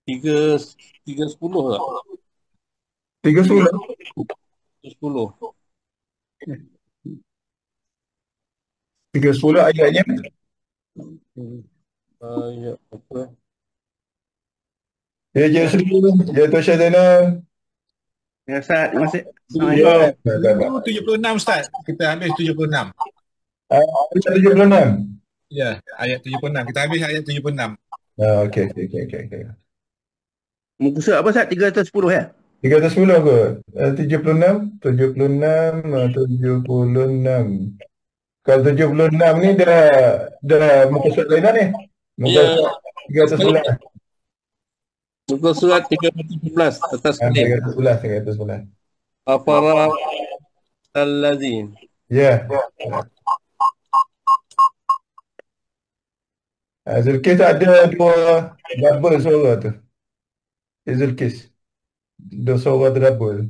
tiga tiga sepuluh lah. 30. 10. 310 ayatnya. Ayat apa? Ya, je sendiri. Ya, tu Syazana. Ya, Ustaz. Terima kasih. Ya, Assalamualaikum. tak. 76 Ustaz. Kita habis 76. Ayat 76. Ya, ayat 76. Kita habis ayat 76. Okey, okey, okey, okey. Okay. Muka surat apa, Ustaz? 310 ya? 310 ke? 76, 76, 76. Kalau 76 ni dah muka surat lain dah ni. Muka Ya, surat 311. muka surat 311 atas sekali. 311, 311. Afara allazin. Ya. Zulkifli ada dua double suara tu. Zulkifli. Dua suara tu double.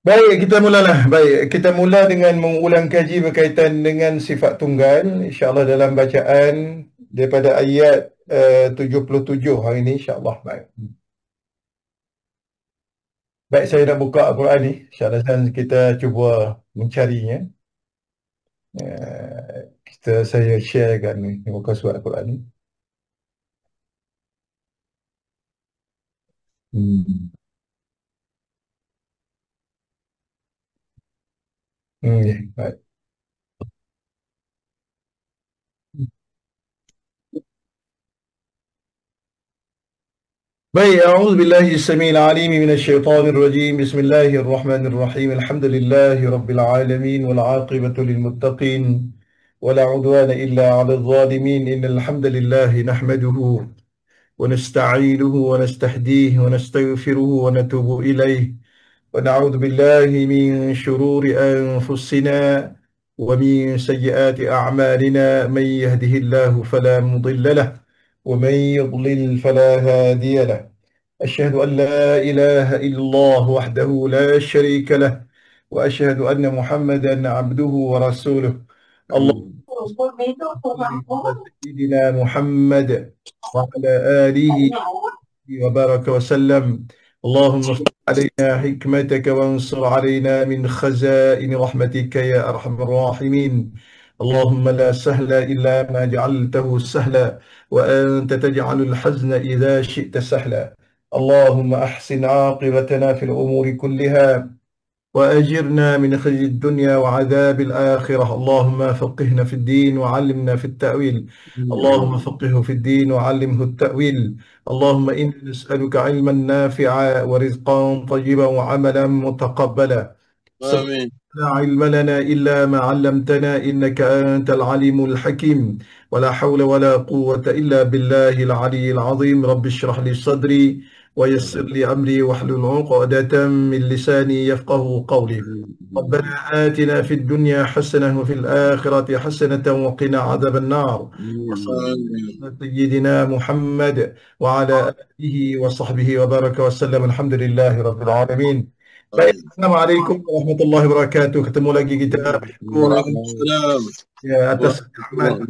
Baik, kita mulalah. Baik, kita mula dengan mengulang kaji berkaitan dengan sifat tunggal. InsyaAllah dalam bacaan daripada ayat 77 hari ini, insyaAllah. Baik. Baik, saya nak buka Al-Quran ni. InsyaAllah kita cuba mencarinya. Saya sharekan ni, buka surat Al-Quran ni. Baik. Baik, a'udzu billahi as-sami'il 'alim minasy syaithanir rajim. Bismillahirrahmanirrahim. Alhamdulillahi rabbil alamin wal 'aqibatu lil muttaqin wala 'udwana illa 'alal zalimin. Innal hamdalillahi nahmaduhu wa nasta'inuhu wa nastahdihi wa nastaghfiruhu wa natubu ilayhi wa na'udzu billahi min shururi anfusina wa min sayyiati a'malina man yahdihillahu fala mudilla lahu ومن يضلل فلا هادي له أشهد أن لا إله إلا الله وحده لا شريك له وأشهد أن محمدا عبده ورسوله اللهم صل على سيدنا محمد وعلى آله وبارك وسلم اللهم افتح علينا حكمتك وانصر علينا من خزائن رحمتك يا أرحم الراحمين اللهم لا سهل إلا ما جعلته سهلا وأنت تجعل الحزن إذا شئت سهلا اللهم أحسن عاقبتنا في الأمور كلها وأجرنا من خزي الدنيا وعذاب الآخرة اللهم فقهنا في الدين وعلمنا في التأويل اللهم فقهه في الدين وعلمه التأويل اللهم إنا نسألك علما نافعا ورزقا طيبا وعملا متقبلا Amin. لا علم لنا إلا ما علمتنا إنك أنت العليم الحكيم ولا حول ولا قوة إلا بالله العلي العظيم رب اشرح لي صدري ويسر لي أمري واحلل عقدة من لساني يفقه قولي ربنا آتنا في الدنيا حسنة وفي الآخرة حسنة وقنا عذاب النار وصلى على سيدنا محمد وعلى آله وصحبه وبارك وسلم الحمد لله رب العالمين. Baik, Assalamualaikum warahmatullahi wabarakatuh. Ketemu lagi kita bersyukur Waalaikumsalam. ya, atas nikmat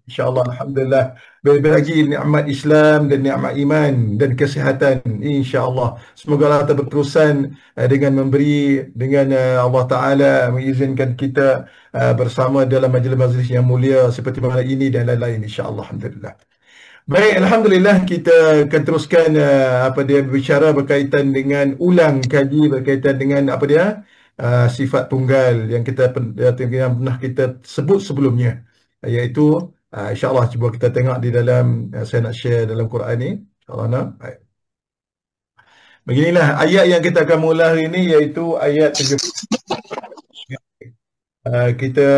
insya-Allah, alhamdulillah. Berbagi nikmat Islam dan nikmat iman dan kesihatan insya-Allah. Semoga Allah berterusan dengan memberi dengan Allah Taala mengizinkan kita bersama dalam majlis-majlis yang mulia seperti mana ini dan lain-lain insya-Allah, alhamdulillah. Baik, alhamdulillah kita akan teruskan apa dia berbicara berkaitan dengan ulang kaji berkaitan dengan apa dia sifat tunggal yang yang pernah kita sebut sebelumnya, iaitu insya-Allah cuba kita tengok di dalam saya nak share dalam Quran ni insya-Allah nak. Baik. Beginilah ayat yang kita akan mula hari ini, iaitu ayat 70. Kita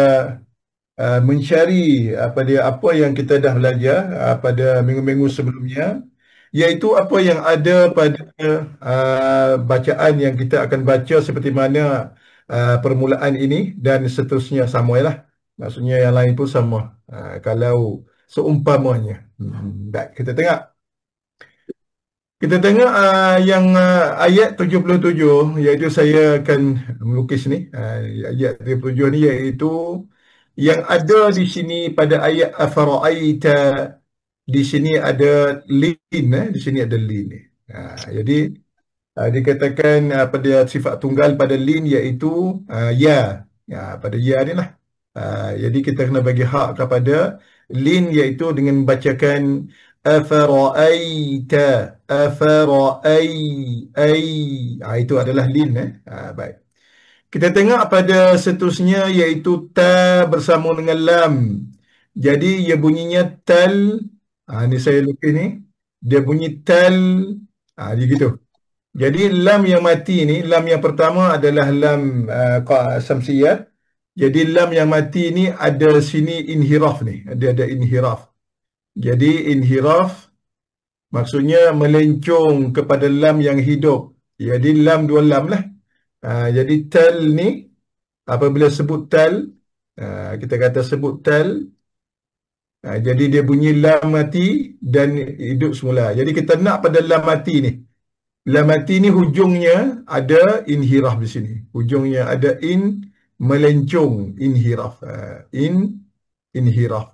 mencari apa yang kita dah belajar pada minggu-minggu sebelumnya, iaitu apa yang ada pada bacaan yang kita akan baca seperti mana permulaan ini dan seterusnya samalah. Maksudnya yang lain pun sama. Kalau seumpamanya. Baik, kita tengok. Kita tengok yang ayat 77, iaitu saya akan melukis ni. Ayat 77 ni iaitu Yang ada di sini pada ayat afara'aita, di sini ada lin, di sini ada lin. Jadi dikatakan pada sifat tunggal pada lin iaitu ya. Pada ya ni lah. Jadi kita kena bagi hak kepada lin iaitu dengan membacakan afara'aita, itu adalah lin. Baik. Kita tengok pada seterusnya iaitu ta bersama dengan lam. Jadi ia bunyinya tal. Ni saya lukis ni. Dia bunyi tal. Dia gitu. Jadi lam yang mati ni, lam yang pertama adalah lam samsiyah. Jadi lam yang mati ni ada sini inhiraf ni. Dia ada inhiraf. Jadi inhiraf maksudnya melencong kepada lam yang hidup. Jadi lam dua lam lah. Jadi tal ni apabila sebut tal, kita kata sebut tal, jadi dia bunyi lam mati dan hidup semula. Jadi kita nak pada lam mati ni. Lam mati ni hujungnya ada inhiraf di sini. Hujungnya ada melencong, inhiraf. Inhiraf.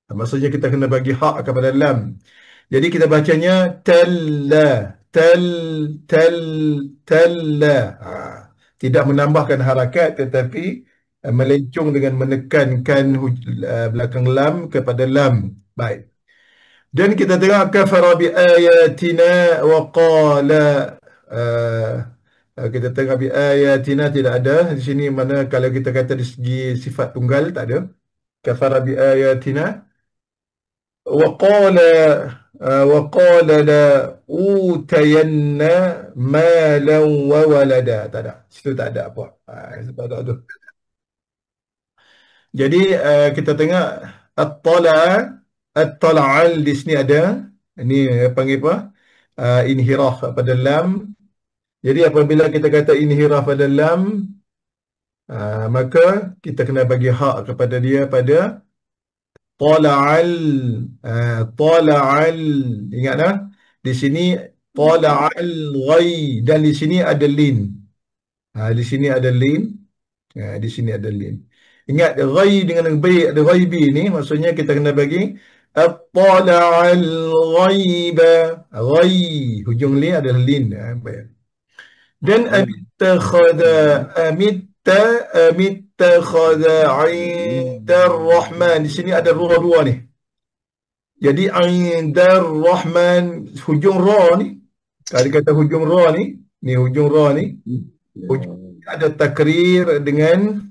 Maksudnya kita kena bagi hak kepada lam. Jadi kita bacanya talla, talla. Tidak menambahkan harakat tetapi melencong dengan menekankan belakang lam kepada lam. Baik. Dan kita tengok kafara bi ayatina wa qala. Kita tengok bi ayatina tidak ada di sini, mana kalau kita kata di segi sifat tunggal tak ada. Kafara bi ayatina wa qala la utayanna malan wa walada. Tak ada. Situ tak ada apa. Tak ada tu. Jadi kita tengok at-tala'al di sini ada. Ini panggil apa? Inhiraf pada lam. Jadi apabila kita kata inhiraf pada lam, maka kita kena bagi hak kepada dia pada tala'al. Tala'al. Ingatlah di sini tala'al ghai, dan di sini ada lin. Di sini ada lin. Di sini ada lin. Ingat ghai dengan ada ghaibi ni maksudnya kita kena bagi at-tala'al ghaiba. Ghai hujung lin adalah lin. Dan amittakhadha 'indar rahman. Di sini ada dua ni. Jadi 'indar rahman, hujung ra ni. Kalau kata hujung ra ni, hujung ra ni. Hujung ada takrir dengan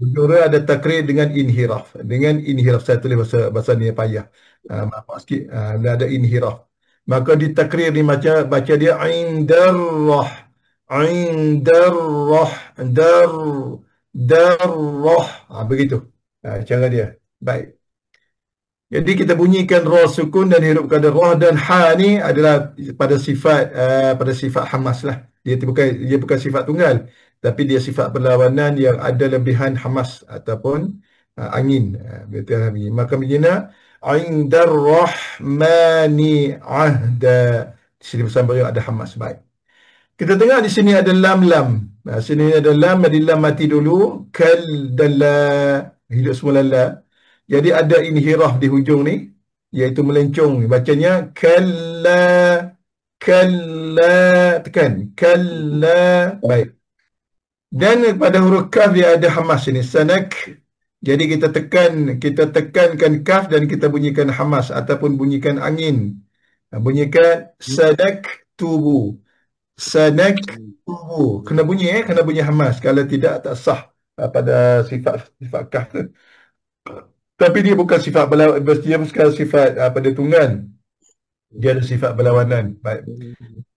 hujung ra ada takrir dengan inhiraf. Dengan inhiraf, saya tulis bahasa ni payah. Maaf sikit. Ada inhiraf. Maka ditakrir ni baca dia indarrah. Darrah. Begitu. Cara dia. Baik. Jadi kita bunyikan ra sukun dan hirupkan ra, dan ha ni adalah pada sifat hamas lah. Dia bukan sifat tunggal, tapi dia sifat berlawanan yang ada lebihan hamas ataupun angin. Maka begina indar rahmani ahda. Di sini bersama ada hamas. Baik. Kita tengok di sini ada lam. Sini ada lam, jadi lam mati dulu. Kal dan la, hidup semula la. Jadi ada inhiraf di hujung ni, iaitu melencong. Bacanya kalla. Tekan. Kalla. Baik. Dan pada huruf kaf dia ada hamas ini. Sanak. Jadi kita tekankan kaf dan kita bunyikan hamas ataupun bunyikan angin. Bunyikan sanak tubu. Sanak tubu. Kena bunyi hamas. Kalau tidak tak sah pada sifat kaf. Tapi dia bukan sifat berlawanan, dia bukan sifat pada tunggal. Dia ada sifat berlawanan.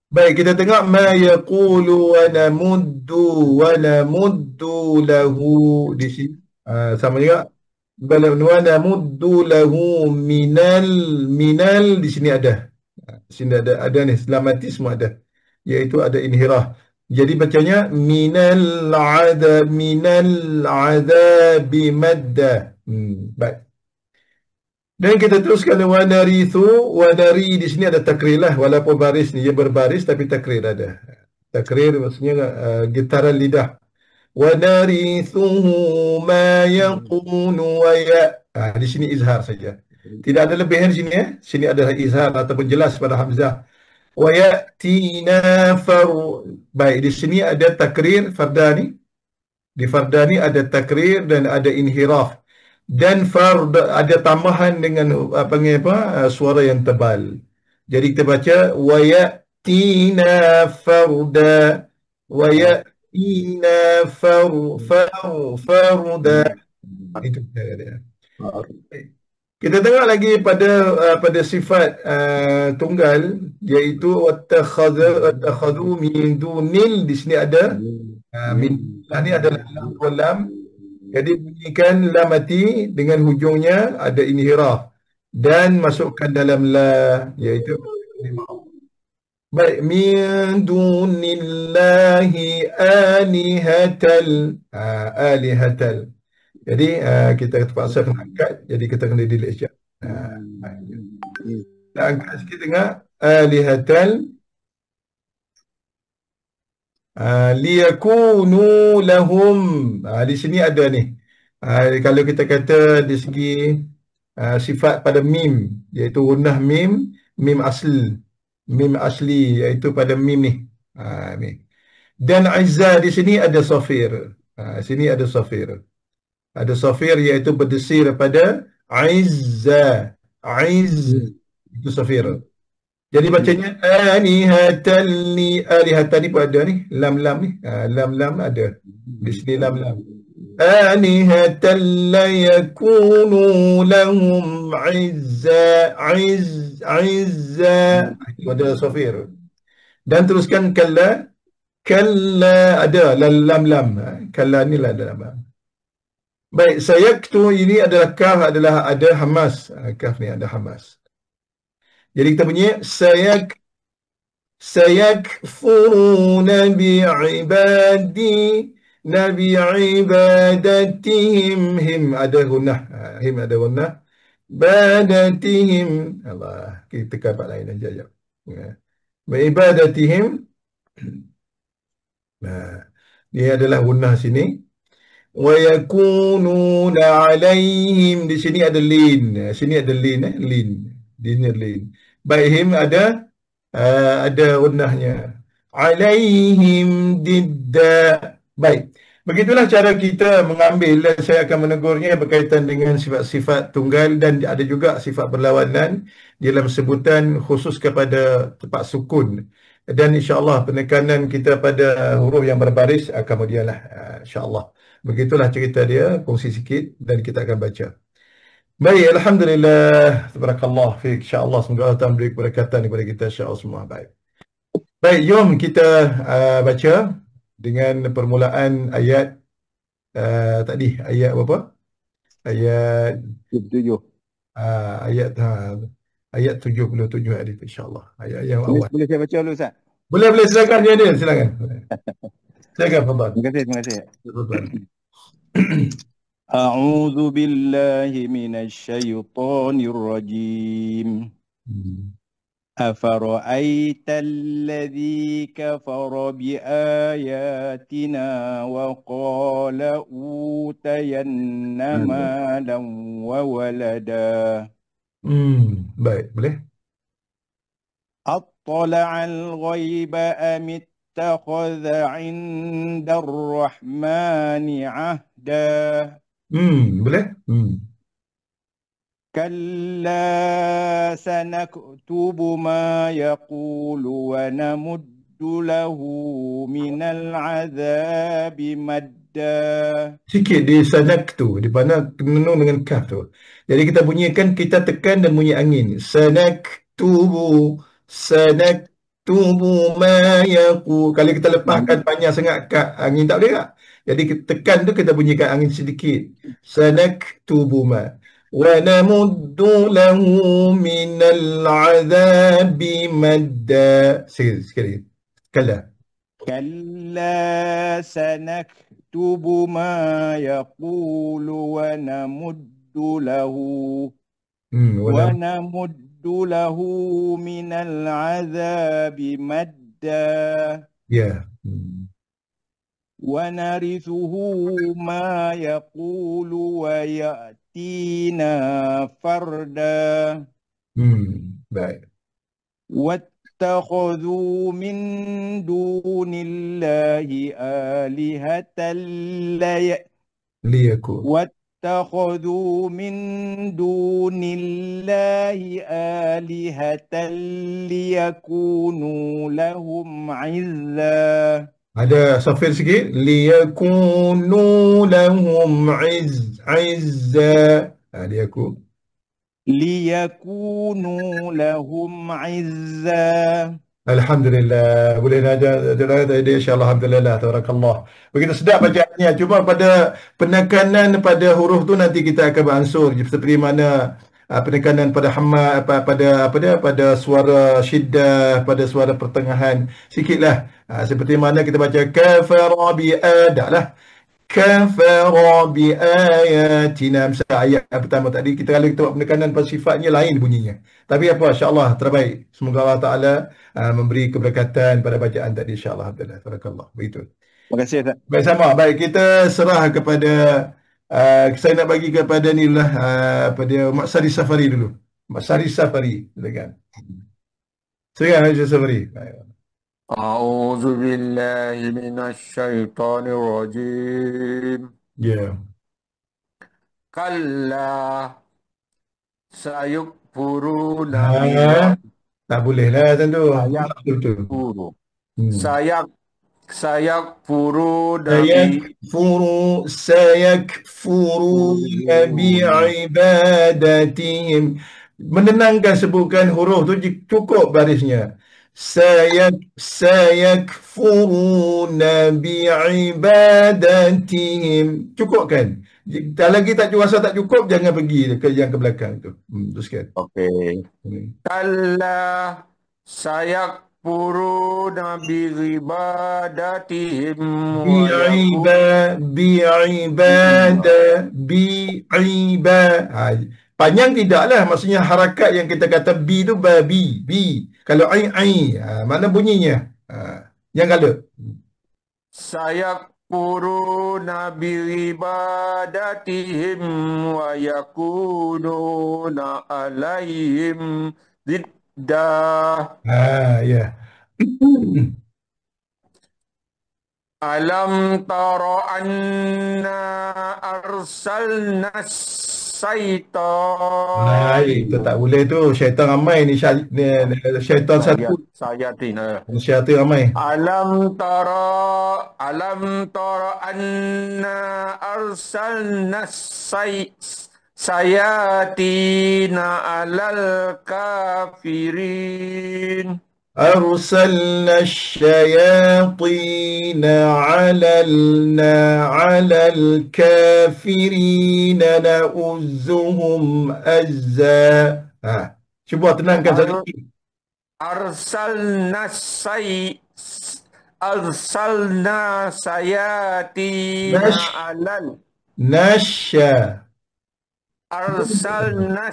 Baik, kita tengok ma yaqulu wa namuddu lahu di sini. Sama juga. Wa namuddu lahu minal di sini ada. Di sini ada ni, selamati semua ada. Iaitu ada inhirah. Jadi bacanya minal azabi madda. Baik. Dan kita teruskan wa nari di sini ada takrir lah, walaupun baris ni dia berbaris tapi takrir ada. Takrir maksudnya getaran lidah. ونرثه ما يقول di sini izhar saja. Tidak ada lebihan di sini. Sini adalah izhar ataupun jelas pada hamzah. ويأتينا baik, di sini ada takrir fardani. Di fardani ada takrir dan ada inhiraf. Dan fard ada tambahan dengan suara yang tebal. Jadi kita baca ويأتينا فردا ويأتينا فردا. Itu dia. Kita tengok lagi pada sifat tunggal, iaitu wattakhadhu min dunil. Di sini ada min, ini adalah lam. Jadi bunyikan lam mati dengan hujungnya ada inhiraf dan masukkan dalam la, iaitu baik, min dunillahi alihatal. Jadi kita terpaksa kena angkat, jadi kita kena delete sekejap. Kita angkat sikit tengok alihatan liyakunu lahum. Di sini ada ni. Kalau kita kata di segi sifat pada mim, iaitu gunnah mim asli, iaitu pada mim ni. Ni. Dan izza di sini ada safir. Sini ada safir. Ada safir iaitu berdesir pada izza. Itu safir. Jadi bacanya alihatan ni pun ada ni. Lam ni. Lam ada. Di sini lam. Alihatan la yakunu lahum izza. Itu ada safir. Dan teruskan kalla ada lam. Kalla ni lah ada lam. Baik, sayaktu ini adalah kaf, adalah ada hamas. Kaf ni ada hamas. Jadi kita bunyi sayakfuruna bi'ibadatihim. Him ada gunnah. Badatihim. Allah, kita tekan part lain aja. Bi'ibadatihim. Dia adalah gunnah sini. Wa yakununa alaihim. Di sini ada lin. Sini ada lin. Di sini lin. Baihim ada gunnahnya. Alaihim didda. Baik. Begitulah cara kita mengambil. Saya akan menegurnya berkaitan dengan sifat-sifat tunggal dan ada juga sifat berlawanan dalam sebutan khusus kepada tempat sukun. Dan insya-Allah penekanan kita pada huruf yang berbaris kemudianlah insya-Allah. Begitulah cerita dia, kongsi sikit dan kita akan baca. Baik, alhamdulillah, tabarakallah fiik. Insya-Allah semoga Allah Taala beri keberkatan kepada kita insya-Allah semua. Baik, jom kita baca dengan permulaan ayat tadi, ayat berapa? Ayat 7. Ayat 77 hadis insya-Allah. Ayat yang awal. Boleh saya baca dulu Ustaz? Boleh silakan dia silakan. Silakan Fadhal. Terima kasih. Tafadhal. A'udzu billahi minasy syaithanir rajim. Afara'aital ladzi kafara bi ayatina wa qala utayanna malan wa walada. Baik, boleh. Attala'al ghaiba am ittakhadha 'indar rahmani 'ahda. Boleh. Kalla sanaktubu ma yaqulu wa namuddu lahu minal 'adzabi madda. Sikit di sanaktu, di mana menung dengan kaf tu. Jadi kita bunyikan, kita tekan dan bunyi angin. Sanaktubu ma yaqulu. Kalau kita lepaskan panjang sangat angin tak boleh tak? Jadi kita tekan tu kita bunyikan angin sedikit. Sanaktubu ma wa namuddu lahu minal 'adzabi madda. Sekali. Kalla sanaktubu ma yaqulu wa namuddu lahu minal 'adzabi madda. Ya. ونرثه ما يقول ويأتينا فردا Baik. واتخذوا من دون الله آلهة Liyakun. واتخذوا من دون الله آلهة ليكونوا لهم عزا. Ada safir sikit. Liyakunu lahum izza. Liyakun. ليكونوا لهم عزا. Alhamdulillah. Boleh ada tadi insya-Allah. Alhamdulillah. Tabarakallah. Begitu sedap bacaannya. Cuma pada penekanan pada huruf tu nanti kita akan beransur seperti mana penekanan pada hamma pada suara syiddah, pada suara pertengahan sikitlah. Seperti mana kita baca kafara bi adalah kafara bi ayatina. Misalnya ayat pertama tadi kita kalau kita buat penekanan pada sifatnya lain bunyinya. Tapi apa, insya-Allah terbaik. Semoga Allah Taala memberi keberkatan pada bacaan tadi, insya-Allah. Alhamdulillah. Barakallah. Begitu. Terima kasih Ustaz. Baik, sama. Baik, kita serah kepada saya nak bagi kepada ni lah pada Mak Sari Safari dulu. Mak Sari Safari, silakan. Silakan Mak Sari Safari. أعوذ بالله من الشيطان الرجيم Ya. كلا سيكفرون Tak boleh lah macam tu. Betul. بكفر Hmm. سيكفرون Sayakfuruna bi'ibadatihim. Menenangkan sebutkan huruf tu cukup barisnya. Sayakfuruna bi'ibadatihim. Cukup kan? Lagi tak rasa tak cukup, jangan pergi ke yang ke belakang tu. Teruskan. Okey. كلا سيكفرون بعبادتهم Panjang tidaklah, maksudnya harakat yang kita kata bi tu babi, bi. Kalau ai, mana bunyinya? Yang kalau سيكفرون بعبادتهم ويكونون عليهم ضدا ya. ألم تر أنا أرسلنا الشيطان Baik, tu tak boleh tu. Syaitan ramai ni, syaitan satu. Syaitan ramai. ألم تر أنا أرسلنا الشياطين على الكافرين أرسلنا الشياطين على الكافرين نؤزهم أزا. Cuba tenangkan satu. أرسلنا الشياطين على أرسلنا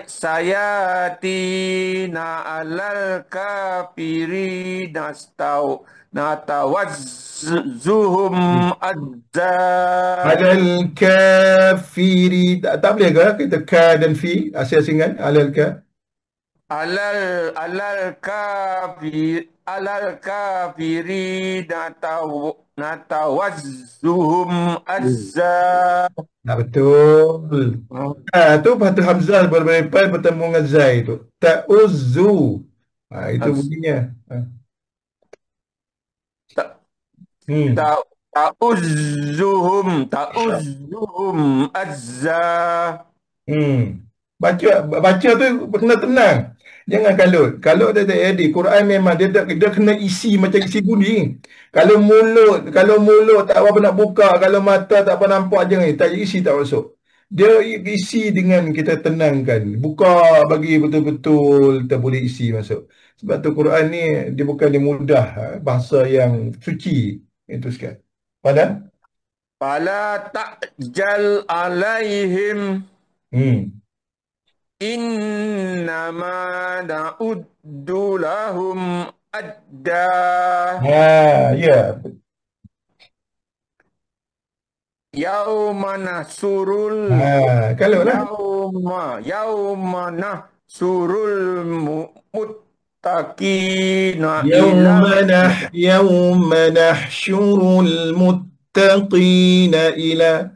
الشياطين على الكافرين نتوزهم أزا. على الكافرين. Tak boleh ke kita ka dan fi asing-asingan على الكافرين نتوزهم أزا. betul. Tu patut hamzah berlepas bertemu dengan zai tu. Ta'uzzu. Itu bunyinya. ta'uzzuhum azza. Baca tu kena tenang. Jangan kalut. Kalau dia tak jadi, Quran memang dia kena isi macam isi budi. Kalau mulut tak apa nak buka, kalau mata tak apa nampak, jangan. Tak isi tak masuk. Dia isi dengan kita tenangkan. Buka bagi betul-betul kita boleh isi masuk. Sebab tu Quran ni dia bukan dia mudah, bahasa yang suci. Itu sekian. Fala ta'jal alaihim innama na'uddu lahum adda. Ya. yauma nahsurul Kalau lah. yauma nahsurul muttaqina ila يوم نحشر المتقين إلى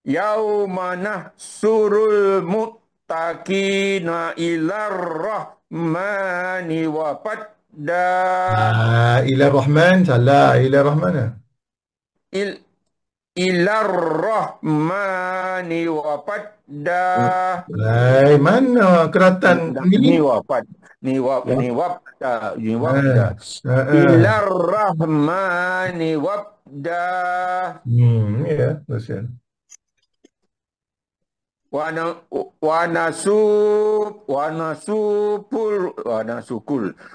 yauma nahsurul muttaqina ilar rahmani wafda. إلى الرحمن salah إلى الرحمن Ilar rahmani wafda. mana keratan Ni wafda. Ilar rahmani wafda. Ya, betul.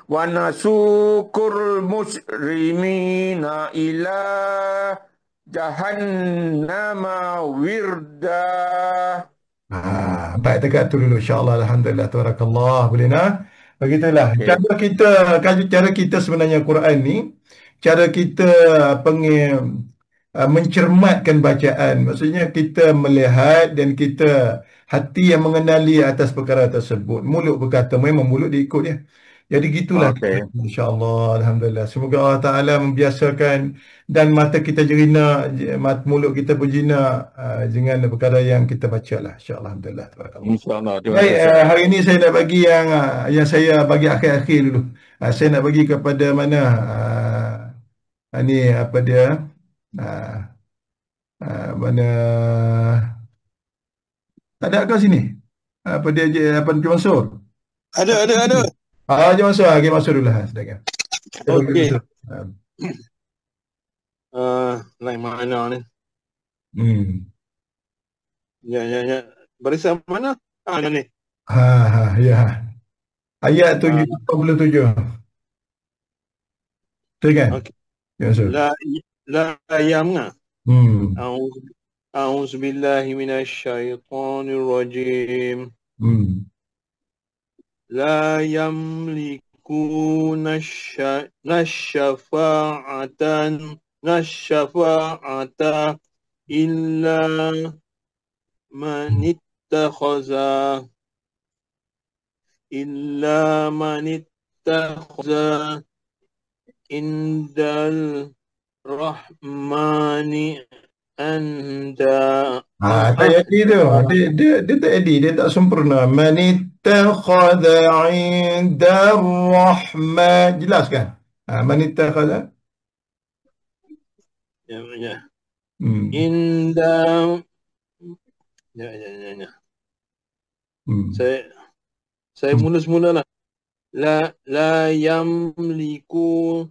Wanasukul musrimina ila jahannama wirda. Baik, dekat tu dulu insya-Allah. Alhamdulillah, tabarakallah. Boleh nak? Begitulah. Okey. Cara kita sebenarnya Quran ni, cara kita panggil mencermatkan bacaan. Maksudnya kita melihat dan kita hati yang mengenali atas perkara tersebut. Mulut berkata, memang mulut diikut dia. Jadi gitulah kita, insya-Allah. Alhamdulillah. Semoga Allah Ta'ala membiasakan dan mata kita jerina, mulut kita berjina dengan perkara yang kita baca lah. InsyaAllah. Alhamdulillah. InsyaAllah. Baik, hari ini saya nak bagi yang saya bagi akhir-akhir dulu. Saya nak bagi kepada mana ni apa dia mana ada kat sini apa dia apa Encik Mansur? Ada. Encik Mansur, Encik Mansur dulu lah sedangkan. Okey. Lain mana ni? Ya. Barisan mana? Ni. Ya. Ayat 77. Betul kan? Okey. Ya, Mansur. La yamna. A'udzu billahi minasyaitonir rajim. La yamlikuna nasyafa'ata illa man ittakhadha indal rahmani anda. Tak jadi tu. Dia tak jadi, dia tak sempurna. Man ittakhadha indar rahman. Jelas kan? Man ittakhadha. Ya. Inda. Ya. Saya mula-mula lah. La yamliku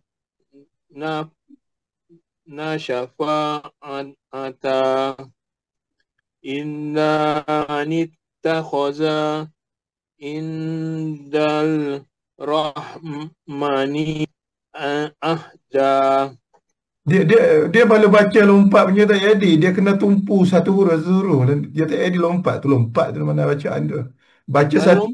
syafa'ata inna nittakhadha indal rahmani ahda. Dia baru baca lompat punya tak jadi. Dia kena tumpu satu huruf dan dia tak jadi lompat tu mana bacaan tu. Baca satu.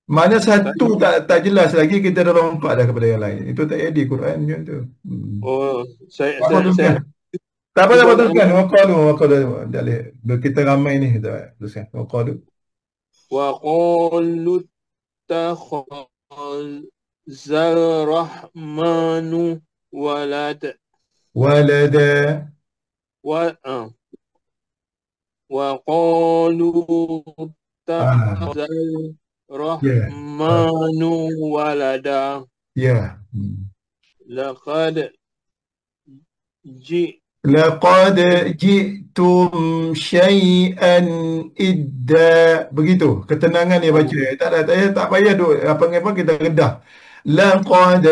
Mana satu tak jelas lagi, kita dah lompat dah kepada yang lain. Itu tak jadi Quran macam tu. Saya tak apa teruskan. Waqalu kita ramai ni teruskan. Waqalu takhazal rahmanu walada وقالوا اتخذ الرحمن ولدا لقد ji'tum syai'an idda. Begitu ketenangan dia baca. Tak payah duk apa kita redah. Laqad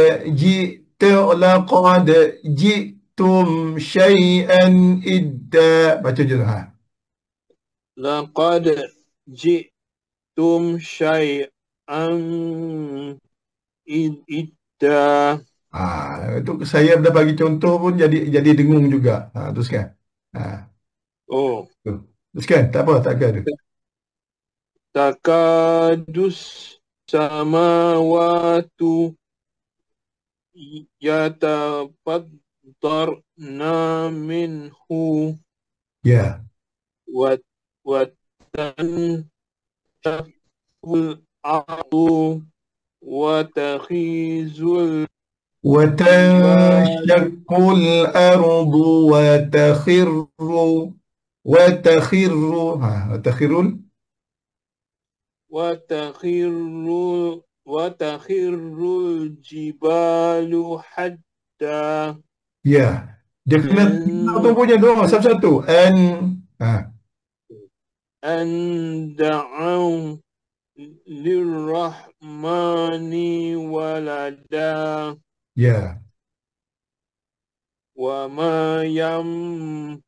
ji'tum syai'an idda. Baca je lah. Laqad ji'tum syai'an idda. Itu saya dah bagi contoh pun jadi dengung juga. Teruskan. Teruskan. Tak apa, tak ada. Takadus samawatu yatafaddar منه Ya. وتنشق الأرض وتخيز وتنشق الأرض وتخر وتخر الجبال حتى Ya. Dia kena tu punya doa satu-satu. أن دعوا للرحمن ولدا Ya. وما ينبغي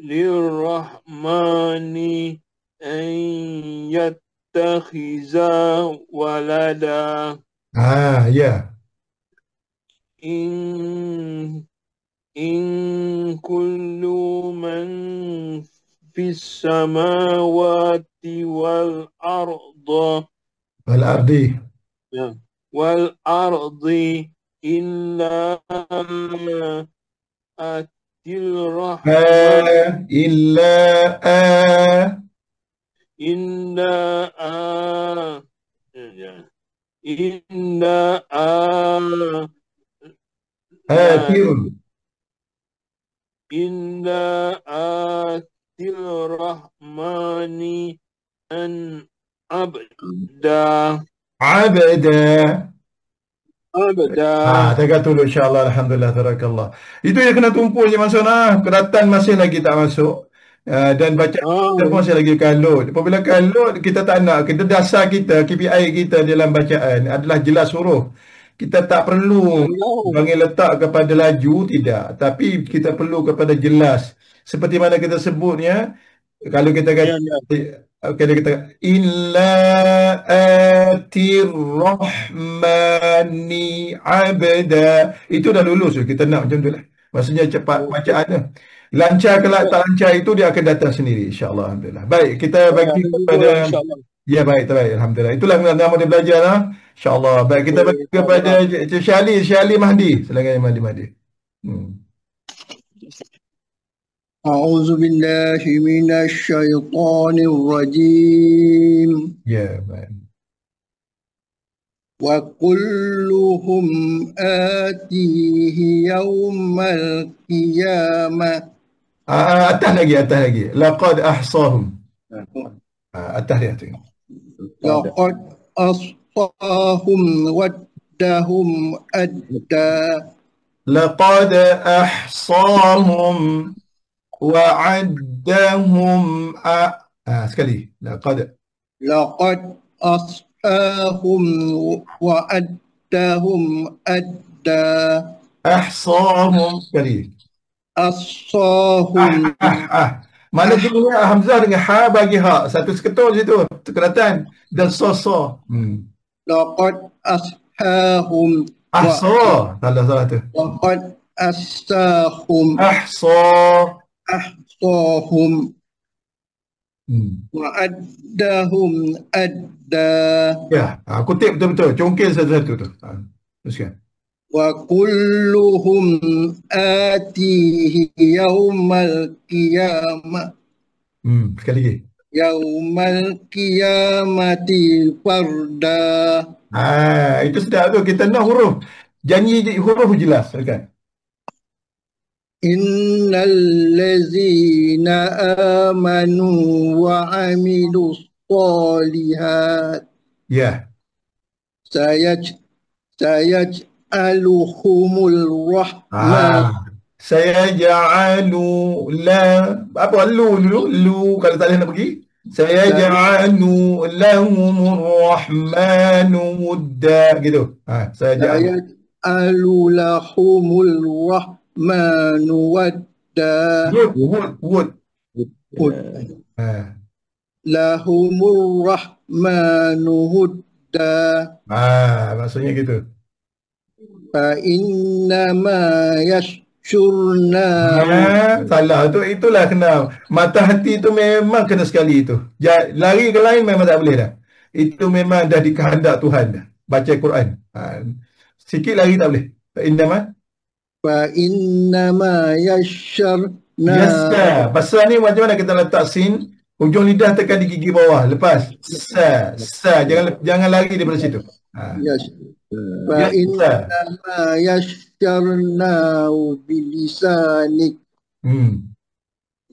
للرحمن أن يتخذ ولدا Ya. إن كل من في السماوات والأرض إلا آتي الرحمن إلا آتي الرحمن أن عبدا Saya kata dulu insyaAllah, Alhamdulillah, Tarakallah. Itu yang kena tumpu je masuk nah. Keratan masih lagi tak masuk. Dan bacaan kita masih lagi kalut. Apabila kalut, kita tak nak. Kita dasar kita, KPI kita dalam bacaan adalah jelas huruf. Kita tak perlu bagi letak kepada laju, tidak. Tapi kita perlu kepada jelas. Seperti mana kita sebutnya, kalau kita kata dia kata illa atir rahmani abda, itu dah lulus kita nak macam tu lah. Maksudnya cepat bacaan tu. Lancar kelak tak lancar itu dia akan datang sendiri insya-Allah. Alhamdulillah. Baik, kita bagi kepada ya baik, terbaik, alhamdulillah. Itulah nama dia belajar lah. Insya-Allah. Baik, kita bagi kepada Syali Mahdi. Silakan Mahdi. أعوذ بالله من الشيطان الرجيم. Ya, baik. وكلهم آتيه يوم القيامة. Atas lagi. Laqad ahsahum. Atas dia tengok. لقد أصفاهم ودهم أدى. لقد أحصاهم وعدهم sekali. لقد أصفاهم وعدهم أدى. أحصاهم sekali. أصفاهم. Mana jenisnya Hamzah dengan Ha bagi Ha. Satu seketul situ. Keratan. Dan So. لقد أصفاهم. Salah tu. لقد أصفاهم. أحصاهم وعدهم أدى. Ya, kutip betul-betul. Congkil satu-satu tu. Teruskan. وكلهم آتيه يوم القيامة. Sekali lagi. يوم القيامة فردا. Itu sedap tu. Kita nak huruf. Janji huruf jelas. Kan? إن الذين آمنوا وعملوا الصالحات سيجعلهم الرحمن. Sayaj'alu la apa lu kalau tak boleh nak pergi. Sayaj'alu lahumur rahmanu wudda gitu. Sayaj'alu lahumul rahmanu wadda. Wood. Lahumur rahmanu hudda. Maksudnya gitu. Fa innama yashurna. Salah tu, itulah kena. Mata hati tu memang kena sekali itu. Lari ke lain memang tak boleh dah. Itu memang dah dikehendak Tuhan dah. Baca Quran. Sikit lari tak boleh. فإنما يسرناه Yasa. Pasal ni macam mana kita letak sin? Hujung lidah tekan di gigi bawah. Lepas. Sa. Jangan lari daripada situ. Yes. فإنما يسرناه بلسانك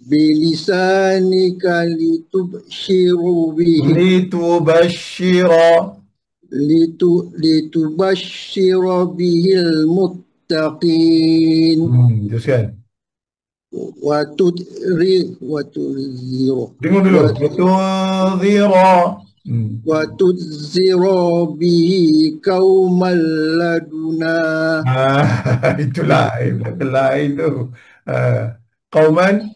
بلسانك لتبشر به لتبشر به المتقين Teruskan. وتنذر Dengar dulu. وتنذر به قوما لدنا Itulah. Lain tu. Qauman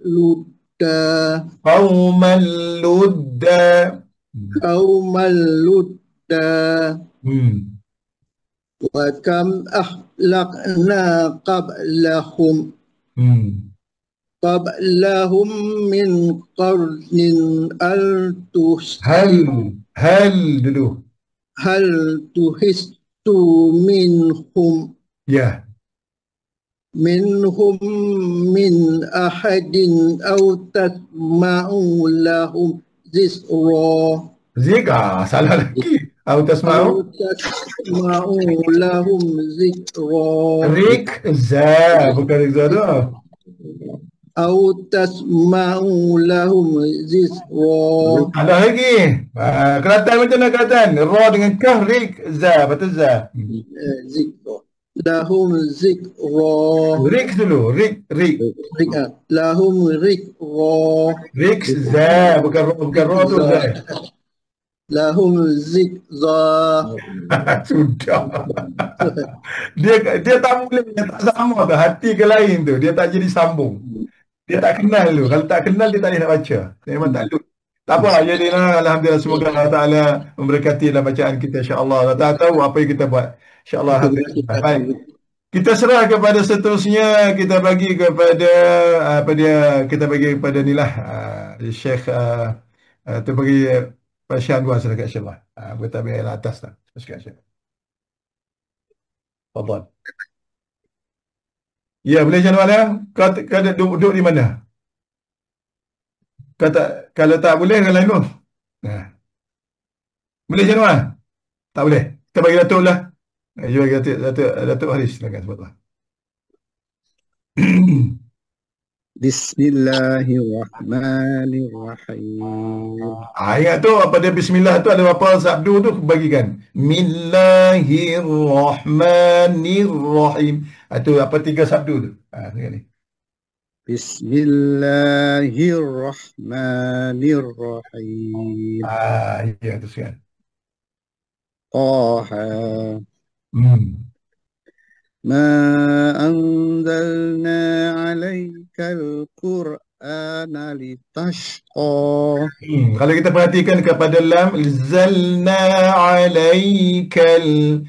ludda وكم أهلكنا قبلهم من قرن هل تحس منهم منهم من أحد أو تسمع لهم ذكرا salah lagi. Au tasma'u لهم ذكرا Rikza. Bukan Rikza tu. أو تسمع لهم ذكرا Salah lagi. Kelatan macam mana kelatan? Ra dengan kah Rikza. Betul za. ذكرا لهم ذكرا Rik dulu. Rik. لهم ذكرا Rikza. Bukan ra tu za. لهم ذكرا Sudah. Dia tak boleh, dia tak sama tu. Hati ke lain tu. Dia tak jadi sambung. Dia tak kenal tu. Kalau tak kenal, dia tak boleh nak baca. Memang tak ada. Tak apa. Jadilah, alhamdulillah, semoga Allah Ta'ala memberkati dalam bacaan kita, insyaAllah. Allah Ta'ala tahu apa yang kita buat. InsyaAllah. Alhamdulillah. Baik. Kita serah kepada seterusnya. Kita bagi kepada kita bagi kepada nilah Syekh tu bagi Pasyan dua silakan insyaAllah. Kita ambil atas lah. Silakan insyaAllah. Fadal. Ya, boleh macam mana? Kau duduk di mana? Kalau tak boleh, kalau lain tu. Boleh macam mana? Tak boleh. Kita bagi Datuk lah. Kita bagi Datuk Haris. Silakan sebutlah. Bismillahirrahmanirrahim. Ingat tu apa dia bismillah tu ada berapa sabdu tu bagikan. Millahirrahmanirrahim. Itu apa 3 sabdu tu. Ni. Bismillahirrahmanirrahim. Ya tu sekian. Taha. Ma anzalna 'alaikal Qur'ana litashqa. Kalau kita perhatikan kepada lam zalna 'alaikal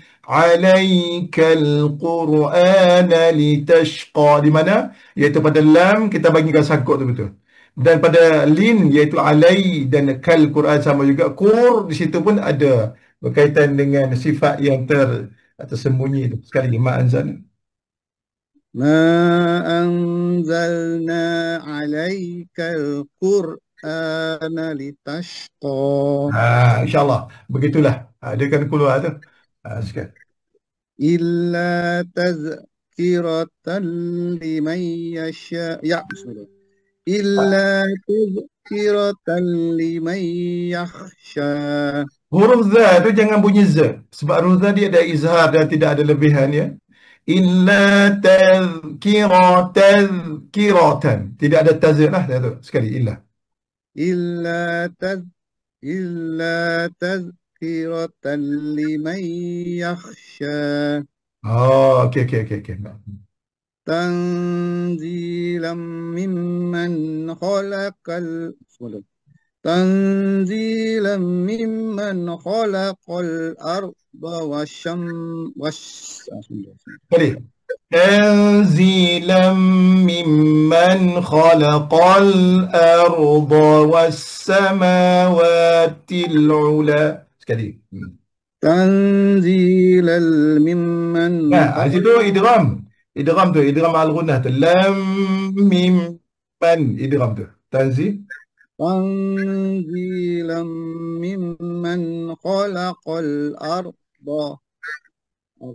Qur'ana litashqa, di mana iaitu pada lam kita bagikan sakut tu betul. Dan pada lin iaitu alai dan kal Quran sama juga. Qur di situ pun ada berkaitan dengan sifat yang tersembunyi itu. Sekali lagi, Ma anzalna 'alaikal Qur'ana litashqa. InsyaAllah. Begitulah. Dia akan keluar tu. Sekian. Illa tazkiratan liman yasha. Ya, bismillah. Illa tazkiratan liman yakhsha. Huruf za tu jangan bunyi za. Sebab huruf za dia ada izhar dan tidak ada lebihan ya. Illa tazkiratan. Tidak ada tazir lah. Sekali illa. Illa tazkiratan liman yakhsha. Okey. Tanzilam mimman khalaqal Tanzilam mimman khalaqal arda Tanzilam mimman khalaqal arda was samawati al-ula. Sekali. tanzilal mimman Nah, situ idgham. Idgham tu, idgham al-ghunnah tu. Lam mim man, idgham tu. Tanzil. tanzilam mimman khalaqal arda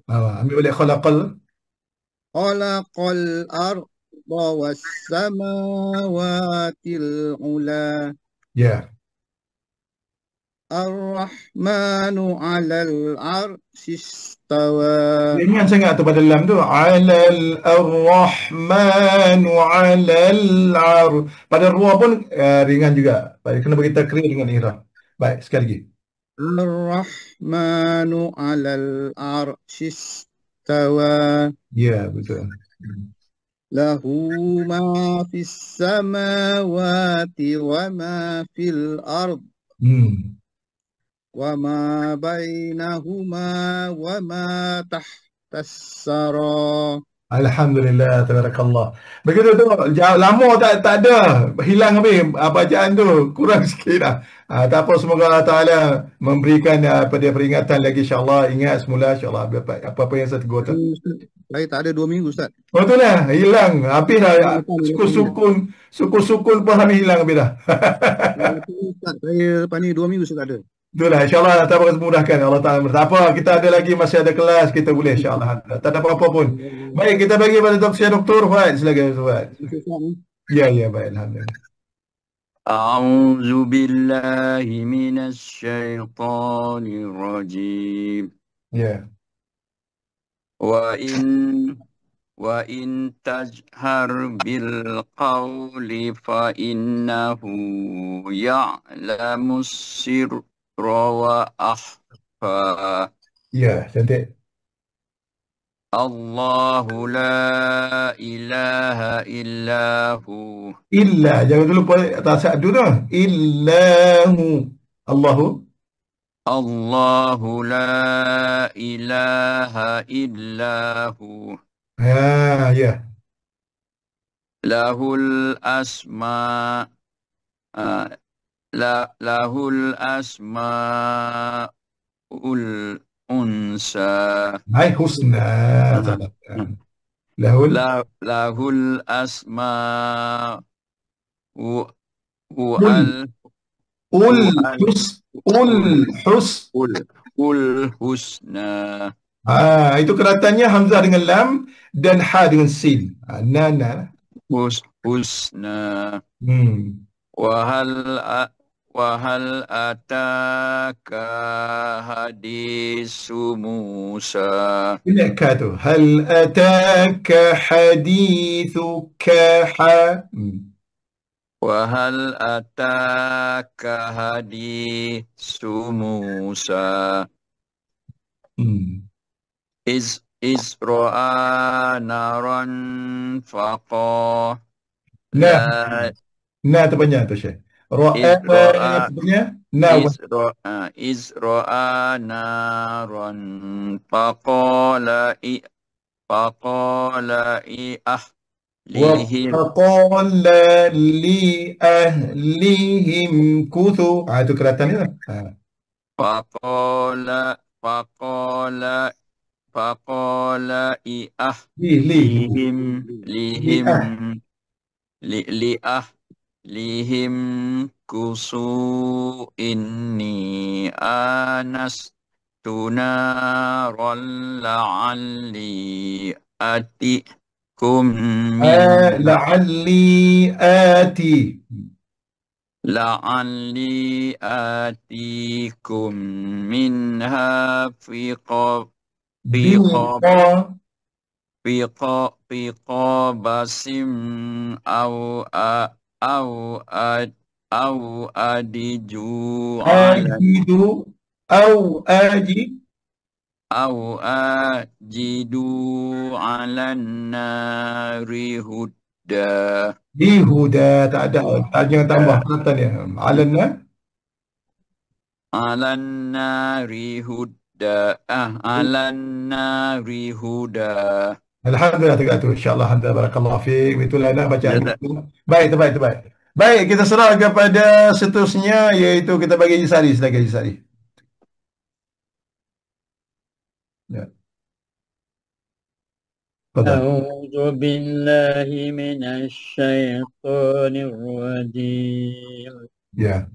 Ambil balik khalaqal. khalaqal arda was samawatil ula Ya. ar-rahmanu 'alal 'arsy istawa. Ringan sangat tu pada lam tu. Alal ar-rahmanu alal ar. Pada ruah pun ringan juga. Baik, kena bagi takrir dengan ihrah. Baik, sekali lagi. Ar-rahmanu 'alal 'arsy istawa. Ya, betul. Lahu ma fis samawati wa ma fil ard Hmm. wa ma bainahuma wa ma tahtas sara. Alhamdulillah, tabarakallah. Begitu tu, lama tak ada, hilang habis bacaan tu, kurang sikit lah. Tak apa, semoga Allah Ta'ala memberikan pada peringatan lagi, insyaAllah. Ingat semula, insyaAllah, apa-apa yang saya tegur tu. Saya tak ada 2 minggu, Ustaz. Oh tu lah, hilang. Habis dah, sukun pun habis hilang habis dah. Ustaz, saya lepas ni 2 minggu saya tak ada. Itulah, insyaAllah tak apa memudahkan Allah Ta'ala. Tak apa, kita ada lagi, masih ada kelas, kita boleh insyaAllah. Tak ada apa-apa pun. Baik, kita bagi pada Dr. Fuad. Silakan Fuad. Ya, baik, alhamdulillah. أعوذ بالله من الشيطان الرجيم Ya. وإن تجهر بالقول فإنه يعلم السر وأخفى. Ya, cantik. الله لا إله إلا هو. Illa, jangan dulu tak sa'du tu. Illahu. Allahu. الله لا إله إلا هو. Ya. له الأسماء له الأسماء الأنثى. Hai husna. Lahul. له الأسماء الحسنى. Itu keratannya hamzah dengan lam dan ha dengan sin. Nana. husna. وهل أتاك حديث موسى. Ini tu. Hal ataka hadithu kaha. وهل أتاك حديث موسى. إذ رأى نارا فقال. Nah terbanyak tu Syekh. إذ رأى نارا فقال وقال لأهلهم كثوا. Itu keratannya lah. فقال لأهلهم كثوا إني آنست نارا لعلي آتيكم منها في قبس أو أجد على النار هدى. Di huda tak ada, jangan tambah perkataan dia. على النار هدى. Alhamdulillah tegak tu. InsyaAllah. Alhamdulillah. Barakallahu fiik. Itulah nak bacaan. Baik, terbaik. Baik, kita serah kepada seterusnya, iaitu kita bagi Haji Sari. Silakan Haji Sari. Fadal. أعوذ بالله من الشيطان الرجيم Ya.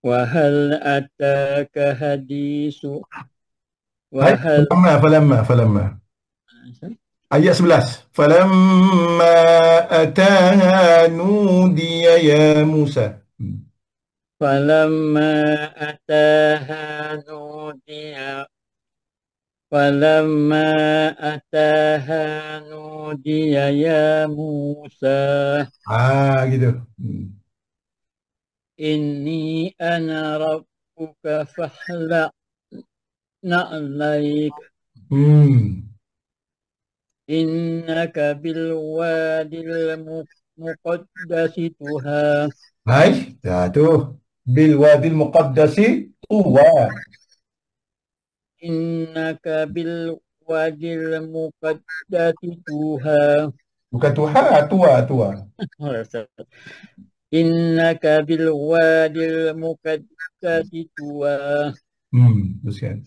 وهل أتاك حديث Ayat وهل falamma. Ayat 11. Falamma ataha nudiya ya Musa. فلما أتاها نودي يا موسى Gitu. إني أنا ربك فاخلع نعليك إنك بالوادي المقدس طوى Hai, tu. Bil wadil muqaddasi tuwa. إنك بالوادي المقدس طوى Bukan tuha, tua. إنك بالوادي المقدس طوى Teruskan.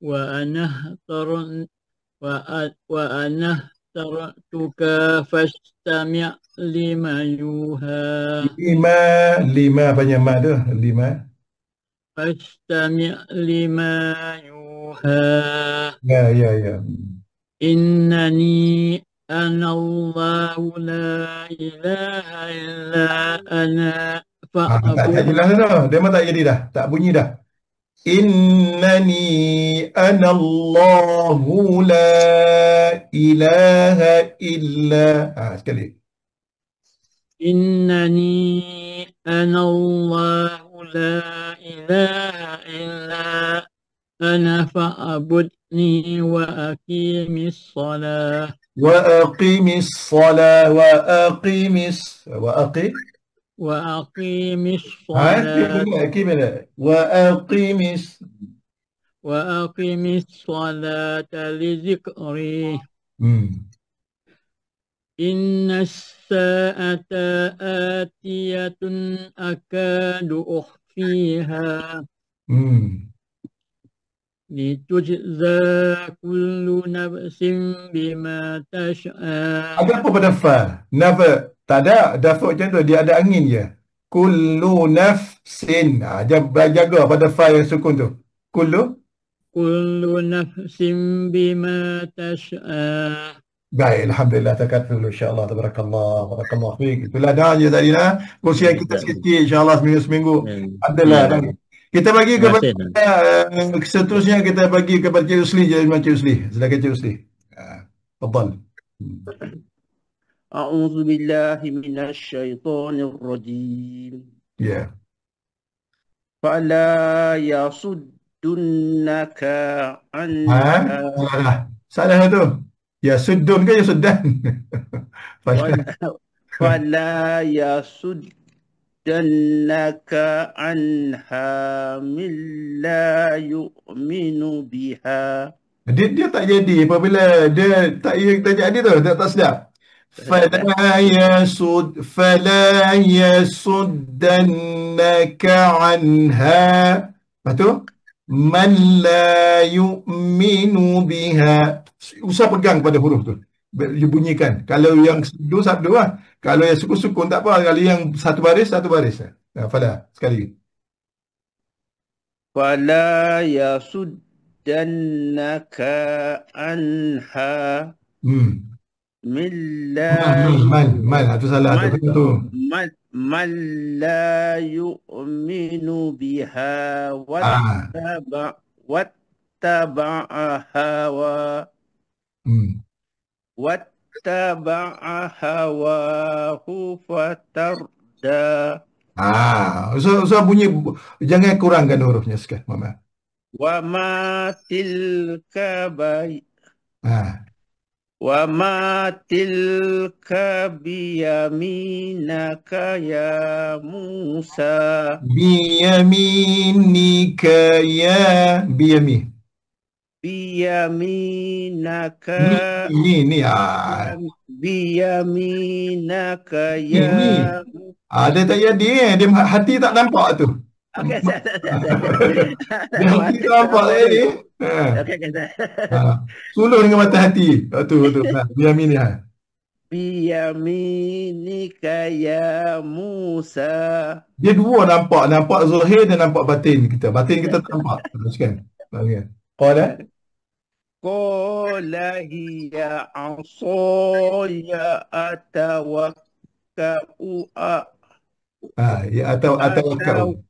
وأنا اخترتك فاستمع لما يوحى Lima banyak mak tu. Lima. فاستمع لما يوحى Ya. إنني أنا الله لا إله إلا أنا Tak فاعبد jelas dah. Dia memang tak jadi dah. Tak bunyi dah. Innani anallahu la ilaha illa. Sekali. إنني أنا الله لا إله إلا أنا فاعبدني وأقيم الصلاة وأقم الصلاة وأقيم الصلاة وأقيم الصلاة لذكري إن الساعة آتية أكاد أخفيها لتجزى كل نفس بما تشاء. Ada apa pada fa? Nafa. Tak ada. Dafa macam tu. Dia ada angin je. Kullu nafsin. Jaga pada fa yang sukun tu. Kullu nafsin bima tasha. Baik, Alhamdulillah. Takat dulu insyaAllah. Tabarakallah. Barakallah fiqh. Itulah dah je tadi lah. Kongsian kita sikit insyaAllah seminggu-seminggu. Adalah. Kita bagi kepada seterusnya kita bagi kepada Cik Usli. Cik Usli. Silakan Cik Usli. Fadal. A'udzu billahi minasyaitonir rajim. Ya. Fala yasuddunaka anha. Salah tu. Ya suddun ke ya suddan? Fala yasuddannaka anha min la yu'minu biha. Dia tak jadi apabila dia tak jadi tu, dia tak sedap. Fala yasuddannaka anha. Lepas tu man la yu'minu biha. Usah pegang pada huruf tu. Bunyikan. Kalau yang sabdu lah. Kalau yang sukun-sukun tak apa. Kalau yang satu baris. Fala. Sekali lagi. Fala yasuddannaka anha min la Itu salah tu. Man la yu'minu biha wattaba'a hawa hawahu fatarda. Usah bunyi, jangan kurangkan hurufnya sekali, Mama. Wa ma tilka biyaminaka ya Musa. Biyaminika ya biyaminaka dia tak jadi, dia hati tak nampak tu. Okey, Dia hati tu nampak saya ni. Okey, okey. Suluh dengan mata hati. Betul. Biamin ni. Biyaminika ya Musa. Dia dua nampak. Nampak zahir dan nampak batin kita. Batin kita tak nampak. Teruskan. Qala. Qala hiya asaya atawakka'u Ya atawakkau.